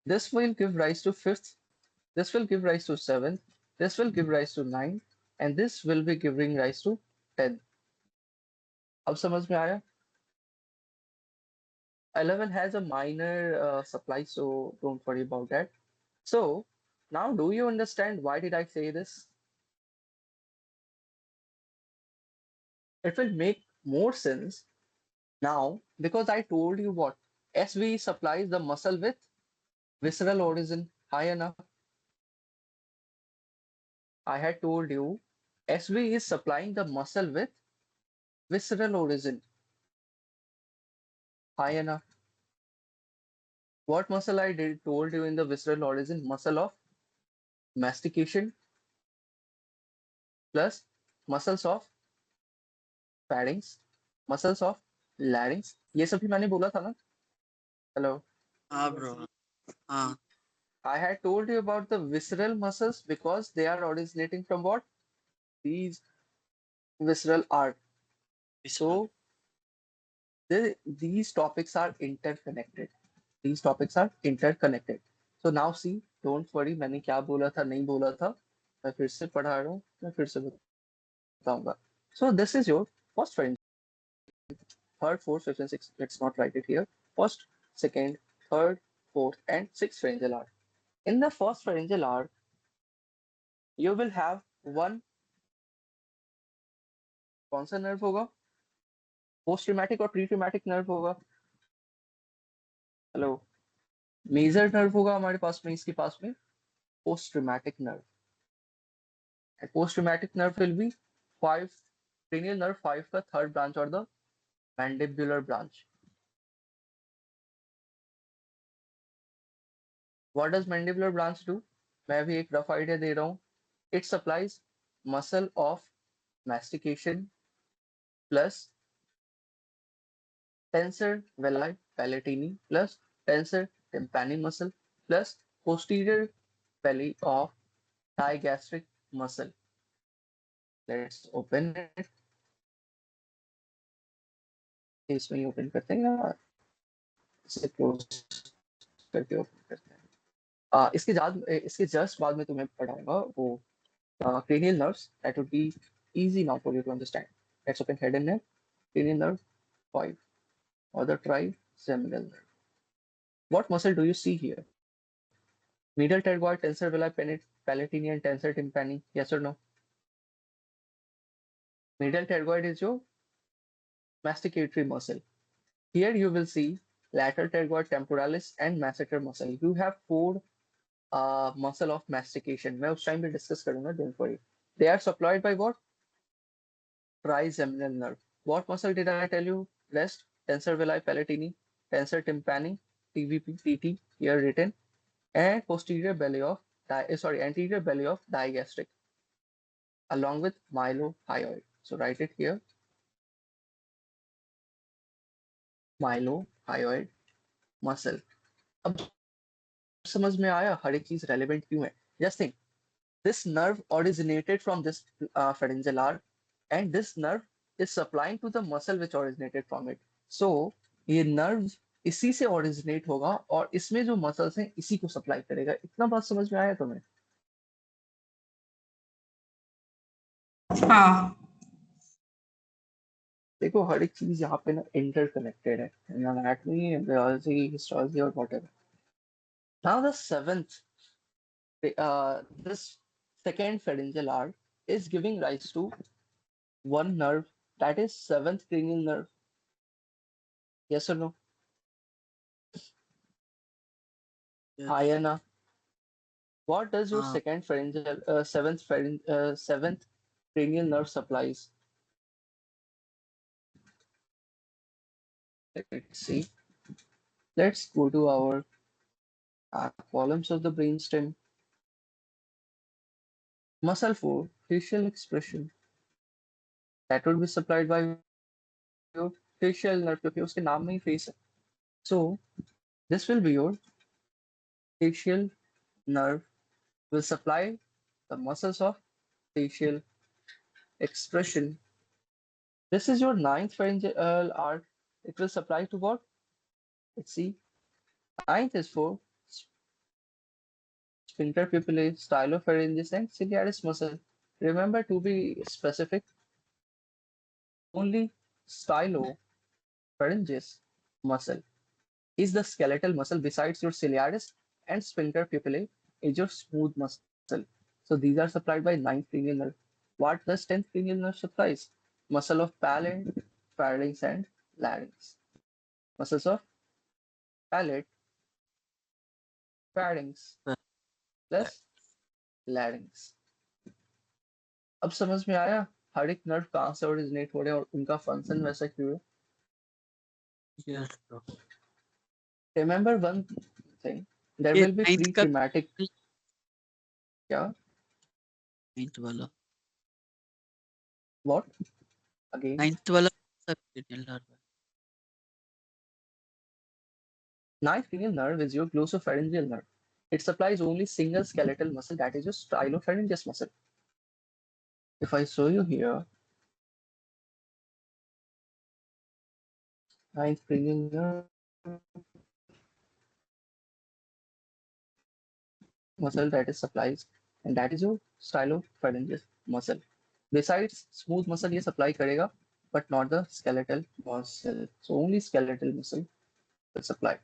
Speaker 1: this will give rise to fifth. This will give rise to seventh. This will give rise to ninth, and this will be giving rise to 10th. अब समझ में आया? 11 has a minor supply, so don't worry about that. So now, do you understand why did I say this? It will make more sense now because I told you what SV supplies the muscle with visceral origin. High enough. I had told you SV is supplying the muscle with visceral origin. High enough. What muscle I did told you in the visceral origin? Muscle of mastication plus muscles of pharynx, muscles of larynx. ये सभी मैंने बोला था ना? Hello.
Speaker 2: हाँ bro, हाँ
Speaker 1: I had told you about the visceral muscles because they are originating from what? These visceral arch.
Speaker 2: Vishal
Speaker 1: So these topics are interconnected. These topics are interconnected. So now see, don't worry, मैंने क्या बोला था नहीं बोला था मैं फिर से पढ़ा रहा हूँ मैं फिर से बताऊंगा. So this is your first pharyngeal, third, fourth, fifth, and sixth. Let's not write it here. First, second, third, fourth, and sixth pharyngeal arch. In the first pharyngeal arch, you will have one. कौन सा nerve होगा? Post traumatic और pre traumatic nerve होगा. Hello. Major nerve होगा हमारे पास में इसके पास में post traumatic nerve. And post traumatic nerve will be five cranial nerve five का third branch or the mandibular branch. What does mandibular branch do? मैं भी एक rough idea दे रहा हूँ. It supplies muscle of mastication plus tensor velli palatini plus tensor tympani muscle plus posterior belly of digastric muscle. Let's open it. इसमें ही open करते हैं या इसे close करके open करते हैं. इसके just बाद में तुम्हें पढ़ाऊंगा वो cranial nerves. That would be easy now for you to understand. Let's open head and neck. Cranial nerve 5 or the trigeminal nerve. What muscle do you see here? Medial pterygoid, tensor villi palatini and tensor tympani. Yes or no? Medial pterygoid is your masticatory muscle. Here you will see lateral pterygoid, temporalis and masseter muscle. You have four muscle of mastication. मैं उस time पे discuss करूँगा. Don't worry. They are supplied by what? Trigeminal nerve. What muscle did I tell you? Rest, tensor villi palatini, tensor tympani, TVP, TT here written, and posterior belly of anterior belly of digastric, along with mylohyoid. So write it here. Mylohyoid muscle. अब समझ में आया हर एक चीज relevant क्यों है? Just think, this nerve originated from this pharyngeal arch, and this nerve is supplying to the muscle which originated from it. So ये nerve इसी से originate होगा और इसमें जो muscles हैं इसी को supply करेगा. इतना बात समझ में आया तुम्हें?
Speaker 3: हाँ.
Speaker 1: देखो हर एक चीज यहाँ पे ना interconnected है. Anatomy, embryology, histology और whatever. Now the seventh, this second pharyngeal arch is giving rise to one nerve, that is seventh cranial nerve. Yes or no?
Speaker 2: yes,
Speaker 1: Ayana. What does your
Speaker 2: हाँ
Speaker 1: second pharyngeal, seventh cranial nerve supplies? Let's see. Let's go to our columns of the brainstem. Muscle 4, facial expression. That would be supplied by your facial nerve क्योंकि उसके नाम में ही face है. So this will be your facial nerve will supply the muscles of facial expression. This is your ninth pharyngeal arch. It will supply to what? Let's see. Ninth is for sphincter pupillae, stylopharyngeus, and ciliaris muscle. Remember to be specific. Only stylopharyngeus muscle is the skeletal muscle besides your ciliaris and sphincter pupillae is your smooth muscle. So these are supplied by ninth cranial nerve. What does 10th cranial nerve supplies? Muscle of palate, pharynx, and larynx. Muscles of palate, pharynx plus larynx. अब समझ में आया हर एक nerve कहाँ से originate हो रहे हैं और उनका फंक्शन वैसा क्यों है?
Speaker 2: yes bro.
Speaker 1: Remember one thing. There
Speaker 2: ये
Speaker 1: will be
Speaker 2: नाइन्थ का
Speaker 1: pre-traumatic. Yeah.
Speaker 2: नाइन्थ वाला
Speaker 1: What? Again.
Speaker 2: नाइन्थ वाला सब cranial nerve है।
Speaker 1: Ninth cranial nerve is your glossopharyngeal nerve. It supplies only single skeletal muscle, that is your stylopharyngeus muscle. If I show you here, ninth cranial nerve muscle that is supplies, and that is your stylopharyngeus muscle. Besides smooth muscle ये supply करेगा, but not the skeletal muscle. So only skeletal muscle will supply.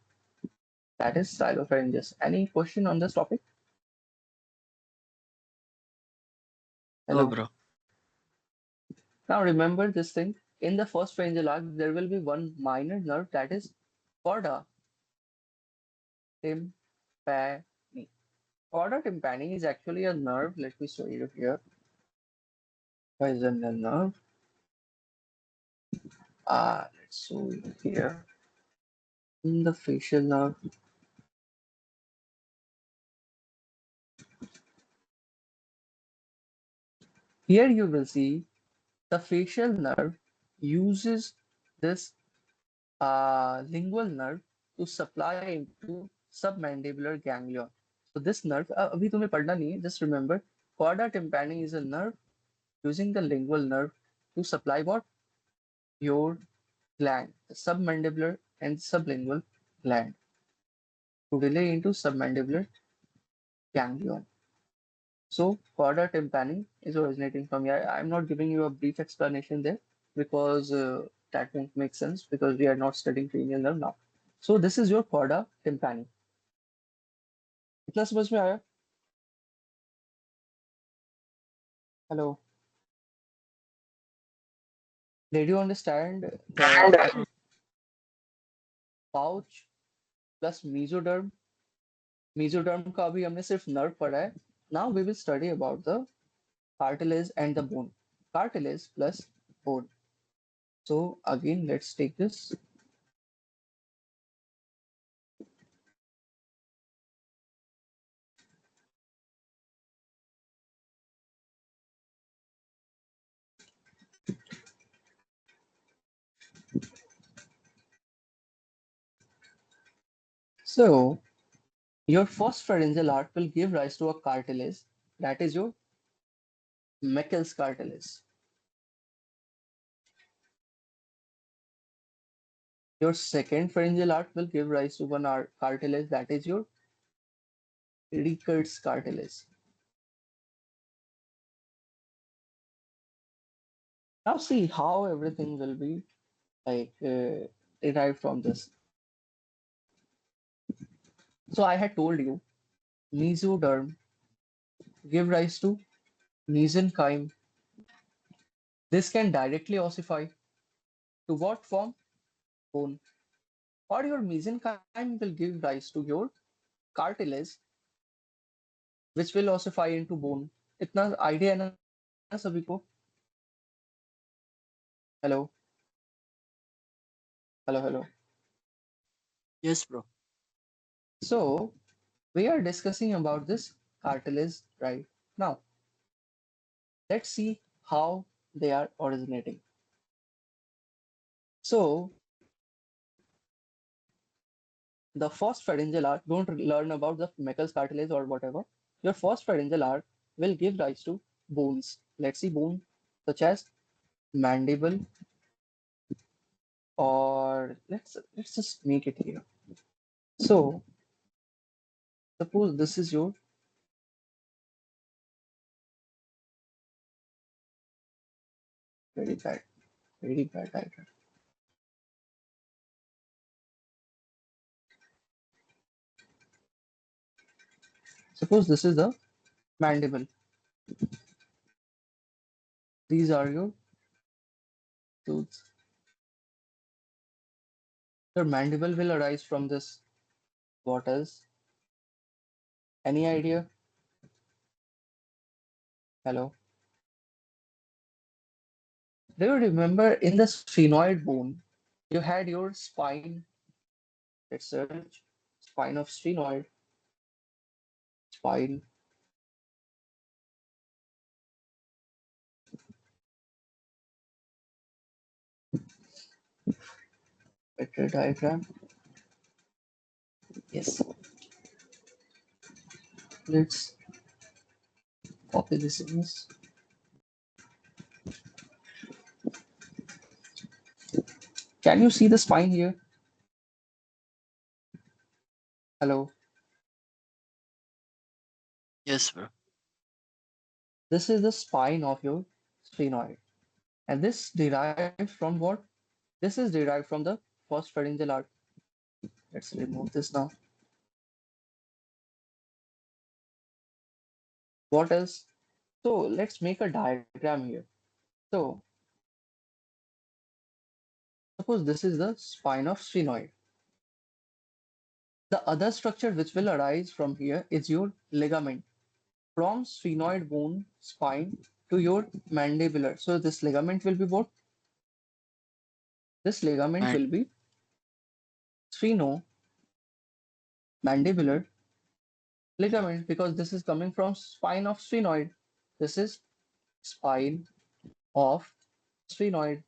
Speaker 1: That is stylopharyngeus. Any question on this topic?
Speaker 2: No
Speaker 1: Hello.
Speaker 2: Bro.
Speaker 1: Now remember this thing. In the first pharyngeal arch, there will be one minor nerve that is chorda tympani. Chorda tympani is actually a nerve. Let me show you here. Where is the nerve? Let's show you here. In the facial nerve. Here you will see the facial nerve uses this lingual nerve to supply into submandibular ganglion. So this nerve, अभी तुम्हें पढ़ना नहीं है, just remember, chorda tympani is a nerve using the lingual nerve to supply what? Your gland, the submandibular and sublingual gland to relay into submandibular ganglion. So chorda tympani is originating from here. I'm not giving you a brief explanation there because that won't make sense because we are not studying cranial nerve now. So this is your chorda tympani. कितना समझ में आया? Hello. Did you understand the pouch plus mesoderm? Mesoderm का अभी हमने सिर्फ nerve पढ़ा है. Now we will study about the cartilage and the bone. Cartilage plus bone. So again, let's take this. So your first pharyngeal arch will give rise to a cartilage. That is your Meckel's cartilage. Your second pharyngeal arch will give rise to one cartilage. That is your Ricard's cartilage. Now see how everything will be like derived from this. So I had told you mesoderm give rise to mesenchyme. This can directly ossify to what form? Bone. Or your mesenchyme will give rise to your cartilage, which will ossify into bone. इतना idea है ना सभी को? Hello, hello, hello.
Speaker 2: Yes bro.
Speaker 1: So we are discussing about this cartilage right now. Let's see how they are originating. So the first pharyngeal arch, don't learn about the Meckel's cartilage or whatever. Your first pharyngeal arch will give rise to bones. Let's see bone such as mandible, or let's just make it here. So suppose this is your very bad, very bad diagram. Suppose this is the mandible. These are your tooth. Your mandible will arise from this. What else? Any idea? Hello. Do you remember in the sphenoid bone, you had your spine, let's search, spine of sphenoid, spine, better diagram. Yes, let's copy this image. Can you see the spine here? Hello.
Speaker 2: Yes, bro.
Speaker 1: This is the spine of your sphenoid. And this derives from what? This is derived from the first pharyngeal arch. Let's remove this now. What else? So let's make a diagram here. So suppose this is the spine of sphenoid. The other structure which will arise from here is your ligament. From sphenoid bone spine to your mandibular. So this ligament will be what? This ligament
Speaker 2: And
Speaker 1: will be sphenomandibular ligament because this is coming from spine of sphenoid. This is spine of sphenoid.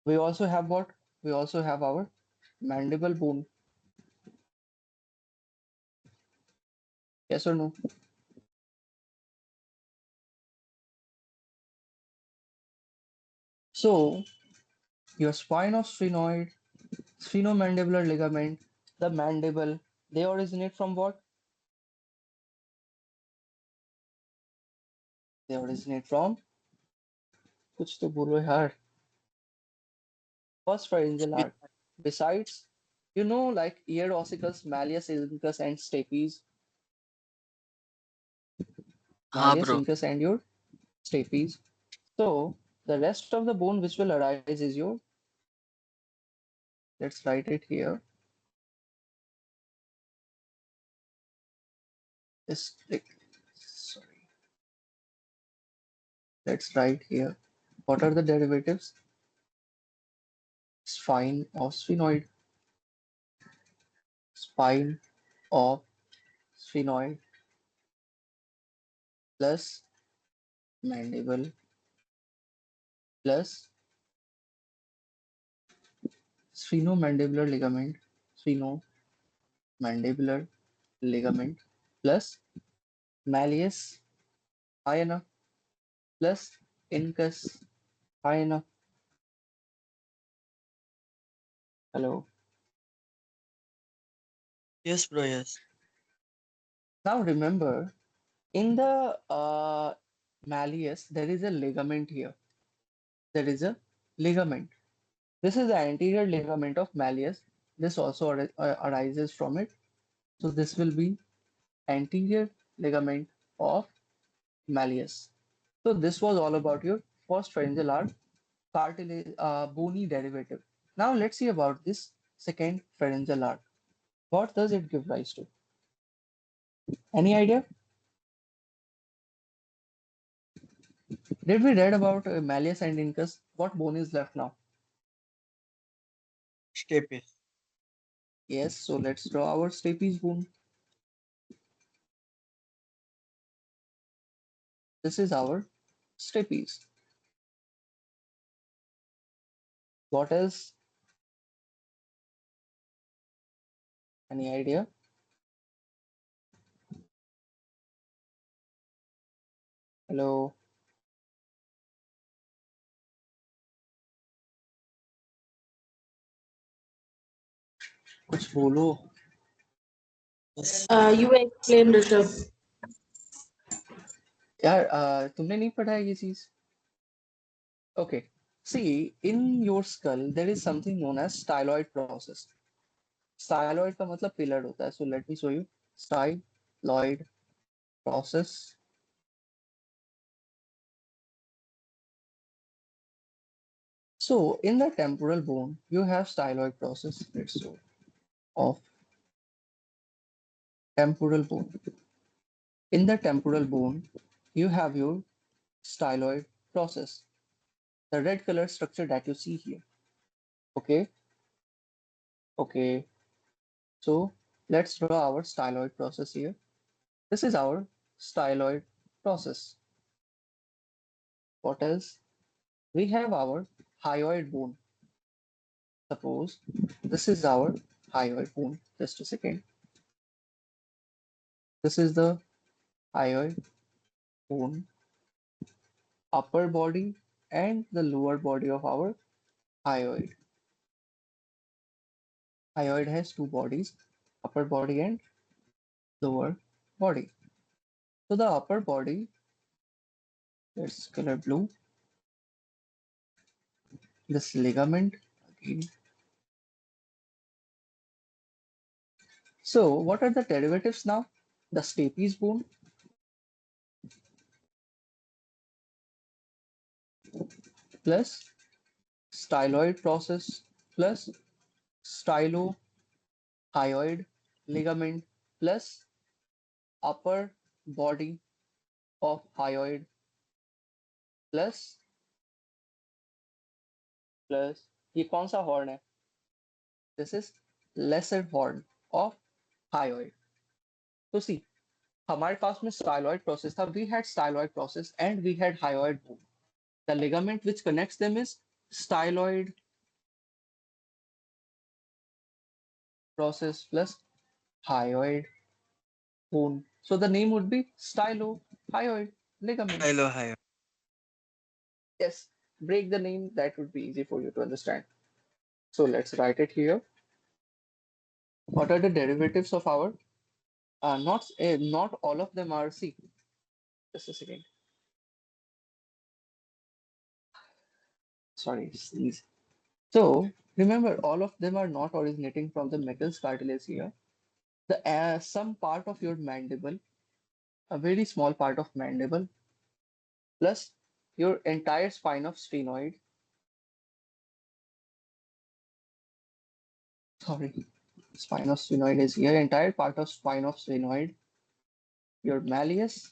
Speaker 1: We also have what? We also have our mandible bone. Yes or no? So your spine of sphenoid, sphenomandibular ligament, the mandible, they originate from what? They originate from कुछ तो बोलो यार. First pharyngeal arch. Besides, you know, like ear ossicles, malleus, incus, and stapes,
Speaker 2: हाँ
Speaker 1: malleus,
Speaker 2: bro.
Speaker 1: incus, and your stapes. So the rest of the bone which will arise is your, let's write it here, is like, sorry, let's write here. What are the derivatives? Spine of sphenoid, spine of sphenoid plus mandible plus sphenomandibular ligament, sphenomandibular ligament plus malleus hyena plus incus hyena. Hello.
Speaker 2: Yes, bro. Yes.
Speaker 1: Now remember, in the malleus, there is a ligament here. There is a ligament. This is the anterior ligament of malleus. This also arises from it. So this will be anterior ligament of malleus. So this was all about your first pharyngeal arch, cartilage, bony derivative. Now let's see about this second pharyngeal arch. What does it give rise to? Any idea? Did we read about malleus and incus? What bone is left now?
Speaker 2: Stapes.
Speaker 1: Yes, so let's draw our stapes bone. This is our stapes. What else? Any idea? Hello. कुछ बोलो.
Speaker 2: Yes.
Speaker 3: You explained it.
Speaker 1: यार तुमने नहीं पढ़ा है ये चीज? Okay. See, in your skull there is something known as styloid process. Styloid का मतलब पिलर होता है. So let me show you. Styloid process. So in the temporal bone, you have styloid process. Let's show of temporal bone. In the temporal bone, you have your styloid process, the red color structure that you see here. Okay, okay. So let's draw our styloid process here. This is our styloid process. What else? We have our hyoid bone. Suppose this is our hyoid bone. Just a second. This is the hyoid bone, upper body and the lower body of our hyoid. Hyoid has two bodies, upper body and lower body. So the upper body, let's color blue. This ligament again. So what are the derivatives now? The stapes bone plus styloid process plus stylohyoid ligament plus upper body of hyoid plus plus ये कौन सा horn है? This is lesser horn of hyoid. तो सी हमारे पास में styloid process था. We had styloid process and we had hyoid bone. The ligament which connects them is styloid process plus hyoid bone. So the name would be stylohyoid ligament.
Speaker 2: Hello, hi.
Speaker 1: Yes, break the name, that would be easy for you to understand. So let's write it here. What are the derivatives of our not all of them are C. Just a second. Sorry, sneeze. So remember, all of them are not originating from the Meckel's cartilage here. The some part of your mandible, a very small part of mandible, plus your entire spine of sphenoid. Sorry, spine of sphenoid is here. Entire part of spine of sphenoid, your malleus,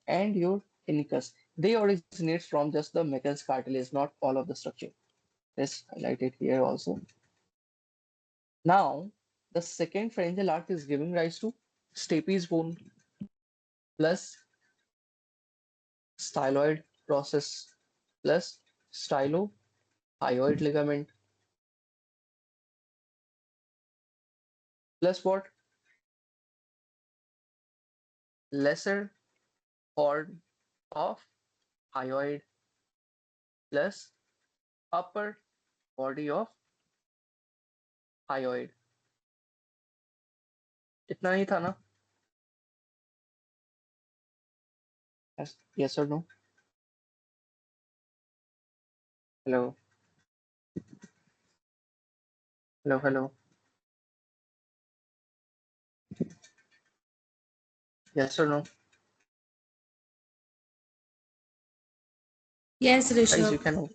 Speaker 1: and your incus. They originate from just the Meckel's cartilage, not all of the structure. Let's highlight it here also. Now, the second pharyngeal arch is giving rise to stapes bone plus styloid process plus stylohyoid ligament plus what? Lesser horn of hyoid plus upper body of hyoid. इतना ही था ना? Yes or no? Hello, hello, hello. Yes or no?
Speaker 3: Yes,
Speaker 1: Guys, you
Speaker 3: Rishabh.
Speaker 1: can.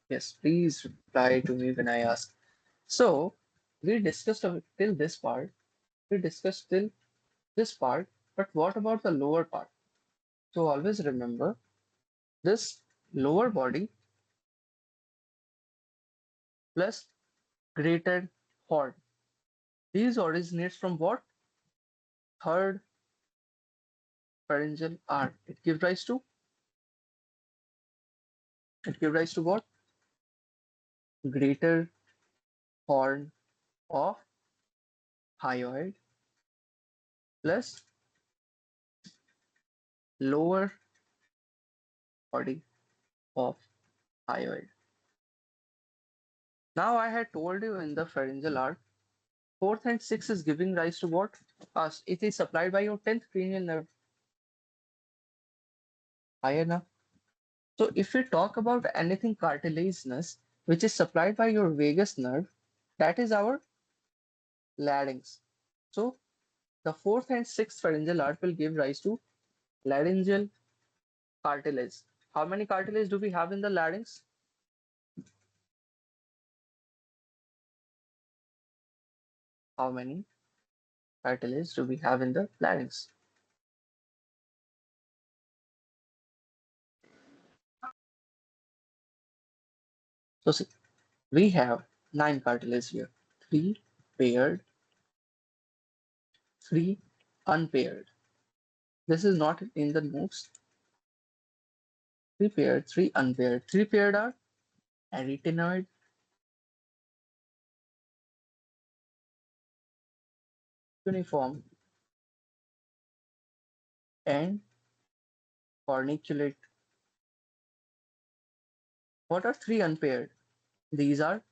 Speaker 1: Yes, please reply to me when I ask. So we discussed till this part. We discussed till this part, but what about the lower part? So always remember this lower body plus greater horn. These originates from what? Third pharyngeal arch. It gives rise to what? Greater horn of hyoid plus lower body of hyoid. Now I had told you in the pharyngeal arch, fourth and sixth is giving rise to what? It is supplied by your 10th cranial nerve. Higher now. So if we talk about anything cartilaginous, which is supplied by your vagus nerve, that is our larynx. So the fourth and sixth pharyngeal arch will give rise to laryngeal cartilage. How many cartilage do we have in the larynx? How many cartilage do we have in the larynx? So see, we have 9 cartilage here. 3 paired, 3 unpaired. This is not in the notes. 3 paired, 3 unpaired. 3 paired are arytenoid, uniform, and corniculate. What are 3 unpaired? These are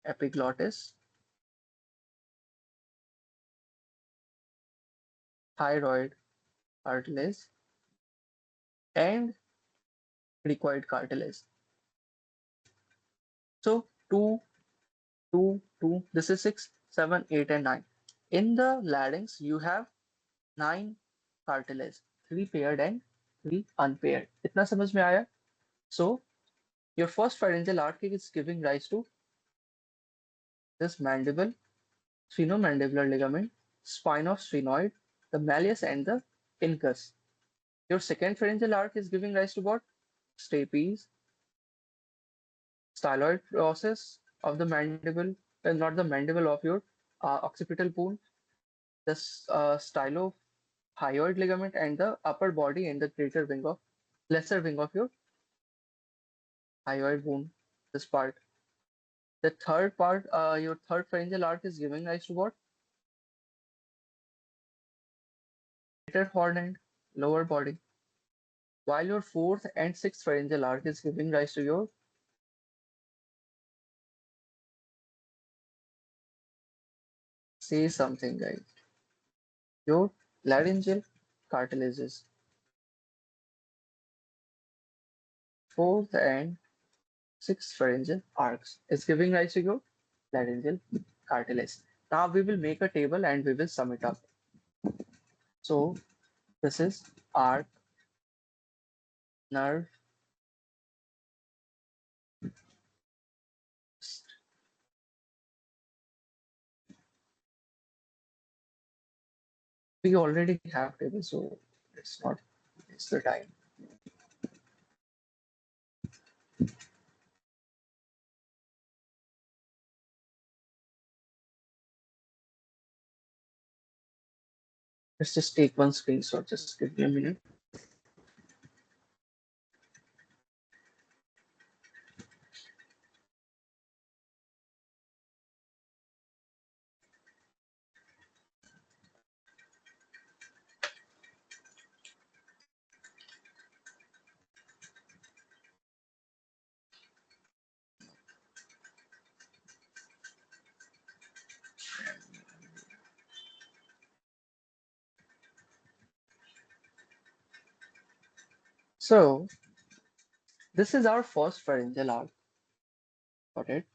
Speaker 1: epiglottis, thyroid cartilage, and cricoid cartilage. So 2, 2, 2. This is 6, 7, 8, and 9. In the larynx, you have 9 cartilage, 3 paired and 3 unpaired. इतना समझ में आया? So your first pharyngeal arch is giving rise to this mandible, sphenomandibular ligament, spine of sphenoid, the malleus and the incus. Your second pharyngeal arch is giving rise to what? Stapes, styloid process of the mandible, not the mandible of your occipital bone, the stylohyoid ligament, and the upper body and the greater wing of lesser wing of your hyoid bone. This part. The third part, your third pharyngeal arch is giving rise to what? Greater horn and lower body. While your fourth and sixth pharyngeal arch is giving rise to your say something, guys. Your laryngeal cartilages. Fourth and sixth pharyngeal arcs is giving rise to your laryngeal cartilage. Now we will make a table and we will sum it up. So this is arc, nerve, we already have table, so let's not waste the time. Let's just take one screenshot. Just give me a minute. So this is our first pharyngeal arc. Got it?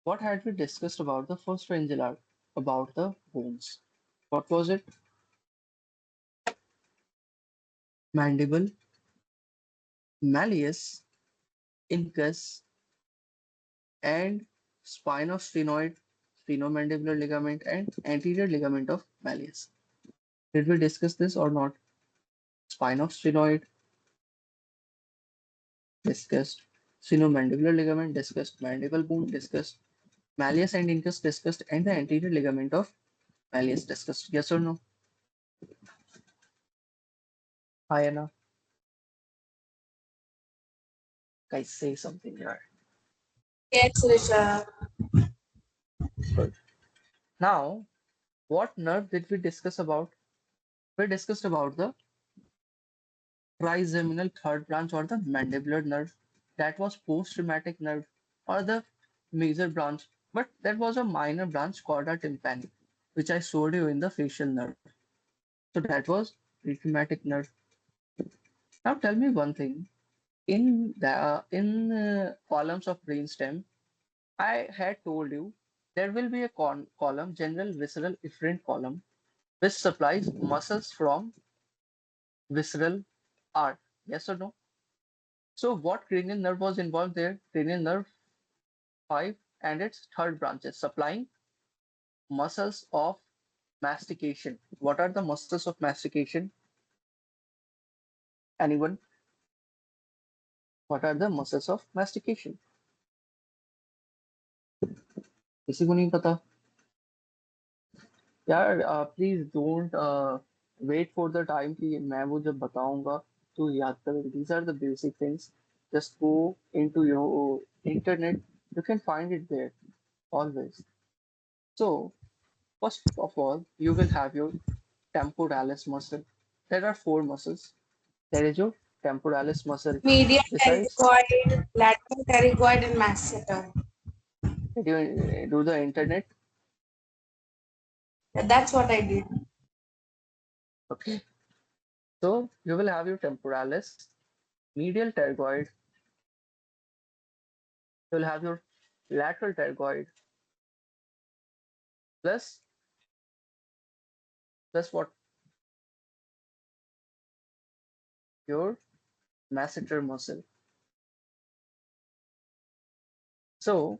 Speaker 1: What had we discussed about the first pharyngeal arc? About the bones. What was it? Mandible, malleus, incus, and spine of sphenoid, sphenomandibular ligament, and anterior ligament of malleus. Did we discuss this or not? Spine of sphenoid, discussed. Sphenomandibular ligament, discussed. Mandible bone, discussed. Malleus and incus, discussed. And the anterior ligament of malleus, discussed. Yes or no? Hi, Anna. Guys, say something here.
Speaker 3: Yes, Risha.
Speaker 1: Good. Now, what nerve did we discuss about? We discussed about the trigeminal third branch or the mandibular nerve. That was post-rheumatic nerve or the major branch, but that was a minor branch chorda tympani, which I showed you in the facial nerve. So that was pre-rheumatic nerve. Now tell me one thing. In the columns of brainstem, I had told you there will be a column, general visceral efferent column, which supplies muscles from visceral arc. Yes or no? So what cranial nerve was involved there? Cranial nerve 5 and its third branches supplying muscles of mastication. What are the muscles of mastication? Anyone? What are the muscles of mastication? किसी को नहीं पता यार? Please don't wait for the time कि मैं वो जब बताऊंगा तो याद करोगे. These are the basic things. Just go into your internet. You can find it there always. So, first of all, you will have your temporalis muscle. There are four muscles. There is your temporalis muscle.
Speaker 3: Medial
Speaker 1: Besides,
Speaker 3: pterygoid, lateral pterygoid, and masseter.
Speaker 1: did you do the internet?
Speaker 3: That's what I did.
Speaker 1: Okay. So, you will have your temporalis, medial pterygoid, you will have your lateral pterygoid, plus what? Your masseter muscle. So,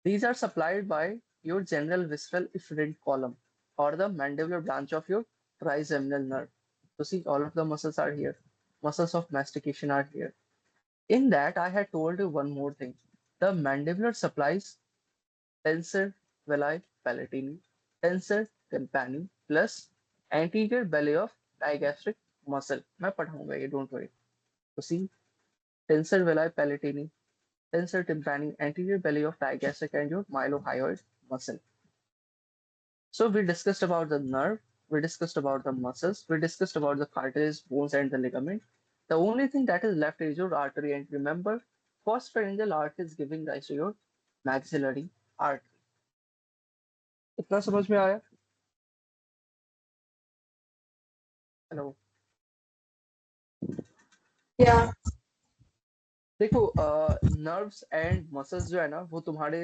Speaker 1: these are supplied by your general visceral efferent column or the mandibular branch of your trigeminal nerve. So see, all of the muscles are here. Muscles of mastication are here. In that, I had told you one more thing. The mandibular supplies tensor veli palatini, tensor tympani, plus anterior belly of digastric muscle. मैं पढ़ाऊंगा ये, don't worry. So see, tensor veli palatini, tensor tympani, anterior belly of digastric and your mylohyoid muscle. So we discussed about the nerve, we discussed about the muscles, we discussed about the cartilage, bones, and the ligament. The only thing that is left is your artery. And remember, first pharyngeal arch is giving rise to your maxillary artery. इतना समझ में आया? Hello.
Speaker 3: Yeah.
Speaker 1: देखो, nerves and muscles जो है ना वो तुम्हारे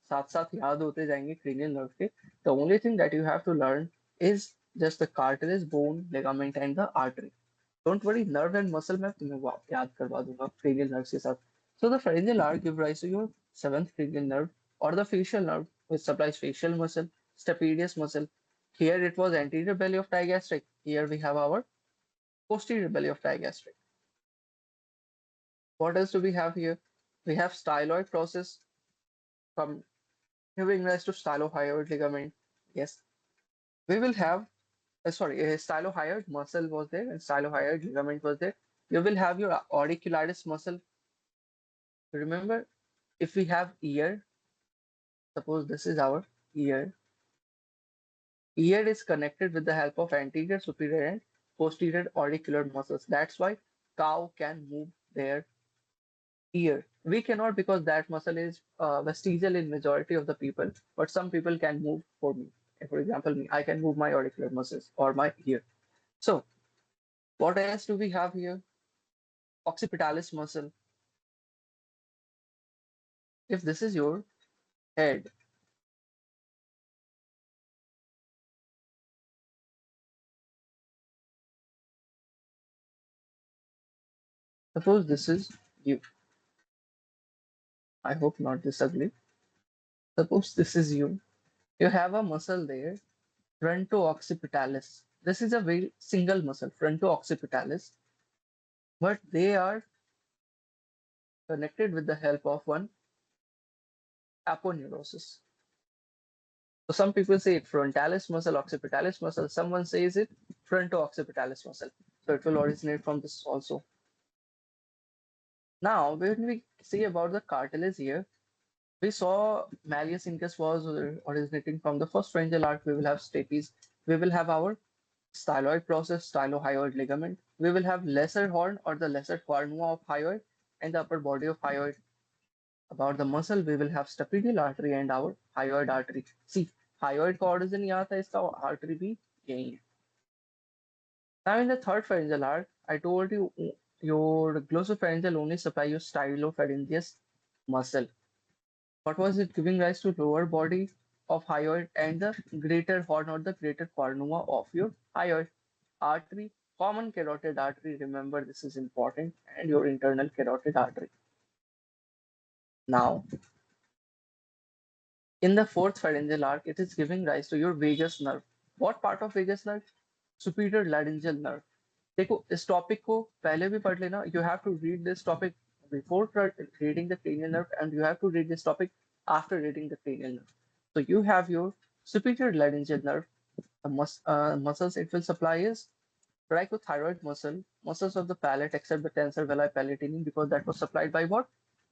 Speaker 1: साथ साथ याद होते जाएंगे क्रेनियल नर्व के. The only thing that you have to learn is just the cartilage, bone, ligament and the artery. Don't worry, nerve and muscle मैं तुम्हें याद करवा दूंगा क्रेनियल नर्व के साथ. So the pharyngeal arch gives rise to your seventh cranial nerve or the facial nerve which supplies facial muscle, stapedius muscle. Here it was anterior belly of digastric. Here we have our posterior belly of digastric. What else do we have here? We have styloid process from giving rise to stylohyoid ligament. Yes, we will have, sorry, a stylohyoid muscle was there and stylohyoid ligament was there. You will have your auricularis muscle. Remember, if we have ear, suppose this is our ear. Ear is connected with the help of anterior, superior, and posterior auricular muscles. That's why cow can move their ear. We cannot because that muscle is vestigial in majority of the people, but some people can move for me. For example, me, I can move my auricular muscles or my ear. So, what else do we have here? Occipitalis muscle. If this is your head, suppose this is you. I hope not this ugly. Suppose this is you. You have a muscle there, fronto-occipitalis. This is a very single muscle, fronto-occipitalis, but they are connected with the help of one aponeurosis. So some people say it frontalis muscle, occipitalis muscle. Someone says it fronto-occipitalis muscle. So it will originate from this also. Now, when we see about the cartilage here, we saw malleus incus was originating from the first pharyngeal arch. We will have stapes. We will have our styloid process, stylohyoid ligament. We will have lesser horn or the lesser cornua of hyoid and the upper body of hyoid. About the muscle, we will have stapedial artery and our hyoid artery. See, hyoid का origin यहाँ था, इसका artery भी यही है. Now in the third pharyngeal arch, I told you your glossopharyngeal only supply your stylopharyngeus muscle. What was it giving rise to lower body of hyoid and the greater horn or the greater cornua of your hyoid artery, common carotid artery. Remember, this is important, and your internal carotid artery. Now, in the fourth pharyngeal arch, it is giving rise to your vagus nerve. What part of vagus nerve? Superior laryngeal nerve. देखो इस topic को पहले भी पढ़ लेना. You have to read this topic before reading the cranial nerve, and you have to read this topic after reading the cranial nerve. So you have your superior laryngeal nerve. The muscles it will supply is brachothyroid muscle, muscles of the palate except the tensor villi palatini because that was supplied by what?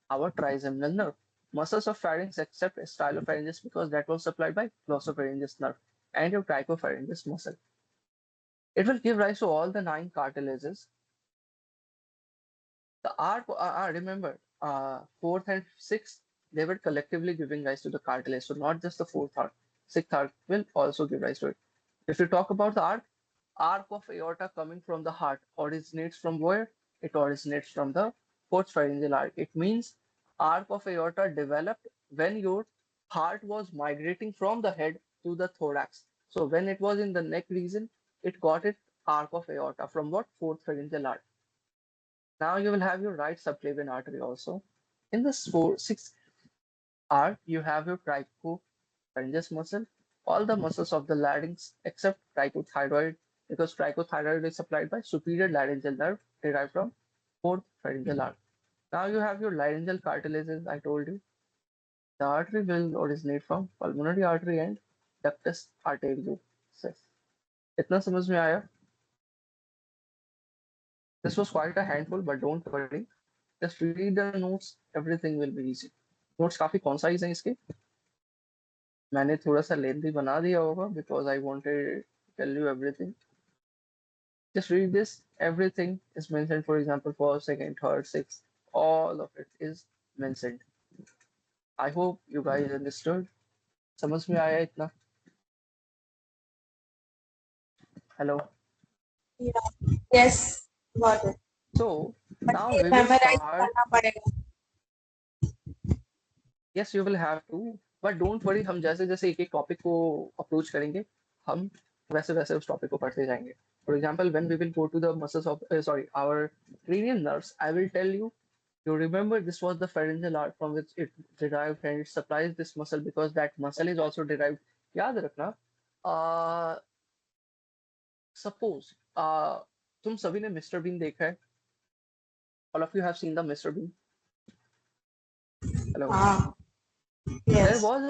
Speaker 1: Our trigeminal nerve. Muscles of pharynx except stylopharyngeus because that was supplied by glossopharyngeus nerve and your cricopharyngeus muscle. It will give rise to all the 9 cartilages. The arc, remember, fourth and sixth, they were collectively giving rise to the cartilage. So not just the fourth arc, sixth arc will also give rise to it. If you talk about the arc of aorta coming from the heart originates from where? It originates from the fourth pharyngeal arc. It means arc of aorta developed when your heart was migrating from the head to the thorax. So when it was in the neck region, it got its arc of aorta from what? Fourth pharyngeal arc. Now you will have your right subclavian artery also. In the sixth arc, you have your cricopharyngeus muscle, all the muscles of the larynx except cricothyroid, because cricothyroid is supplied by superior laryngeal nerve derived from fourth pharyngeal arc. Now you have your laryngeal cartilages, I told you. The artery will originate from pulmonary artery and ductus arteriosus. इतना समझ में आया? This was quite a handful, but don't worry. Just read the notes, everything will be easy. Notes काफी concise हैं इसके. मैंने थोड़ा सा लेंथी बना दिया होगा because I wanted to tell you everything. Just read this. Everything is mentioned. For example, first, second, third, sixth, all of it is mentioned. I hope you guys understood. समझ में आया इतना? Hello.
Speaker 3: Yeah. Yes, got it.
Speaker 1: So
Speaker 3: But
Speaker 1: now
Speaker 3: ये
Speaker 1: we will
Speaker 3: memorize
Speaker 1: start.
Speaker 3: करना पड़ेगा.
Speaker 1: Yes, you will have to, but don't worry. हम जैसे जैसे एक एक टॉपिक को अप्रोच करेंगे, हम वैसे वैसे उस टॉपिक को पढ़ते जाएंगे. For example, when we will go to the muscles of our cranial nerves, I will tell you. You remember this was the pharyngeal arch from which it derived and it supplies this muscle because that muscle is also derived. याद रखना. Uh, suppose तुम सभी ने mister been देखा है. All of you have seen the Mr. Bean. Hello.
Speaker 3: हाँ.
Speaker 1: There
Speaker 3: Yes.
Speaker 1: was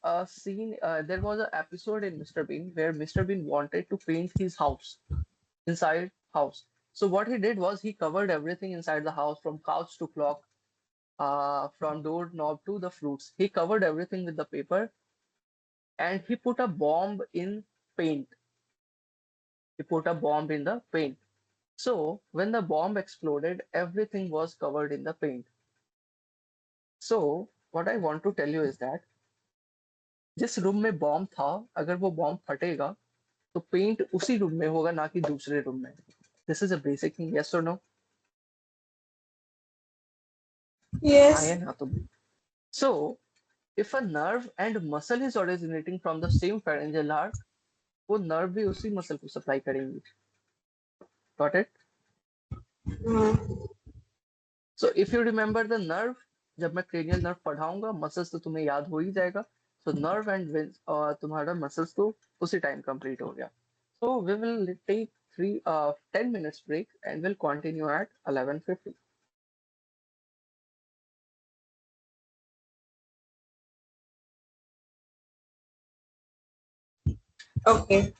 Speaker 1: a scene. There was an episode in Mr. Bean where Mr. Bean wanted to paint his house inside house. So what he did was he covered everything inside the house from couch to clock, from door knob to the fruits. He covered everything with the paper and he put a bomb in paint. He put a bomb in the paint. So when the bomb exploded, everything was covered in the paint. So what I want to tell you is that जिस room में bomb था, अगर वो bomb फटेगा तो paint उसी room में होगा ना कि दूसरे रूम में. This is a basic thing. Yes और नो? हाँ
Speaker 3: Yes.
Speaker 1: या ना? तो so if a nerve and muscle is originating from the same pharyngeal arc, वो नर्व भी उसी मसल को सप्लाई करेंगी. Got it? So if you remember the nerve, जब मैं क्रेनियल नर्व पढ़ाऊंगा, मसल्स तो तुम्हें याद हो ही जाएगा. सो नर्व एंड तुम्हारा मसल्स तो उसी टाइम कंप्लीट हो गया. So we will take 10 minutes break and we'll continue at 11:50.
Speaker 3: Okay.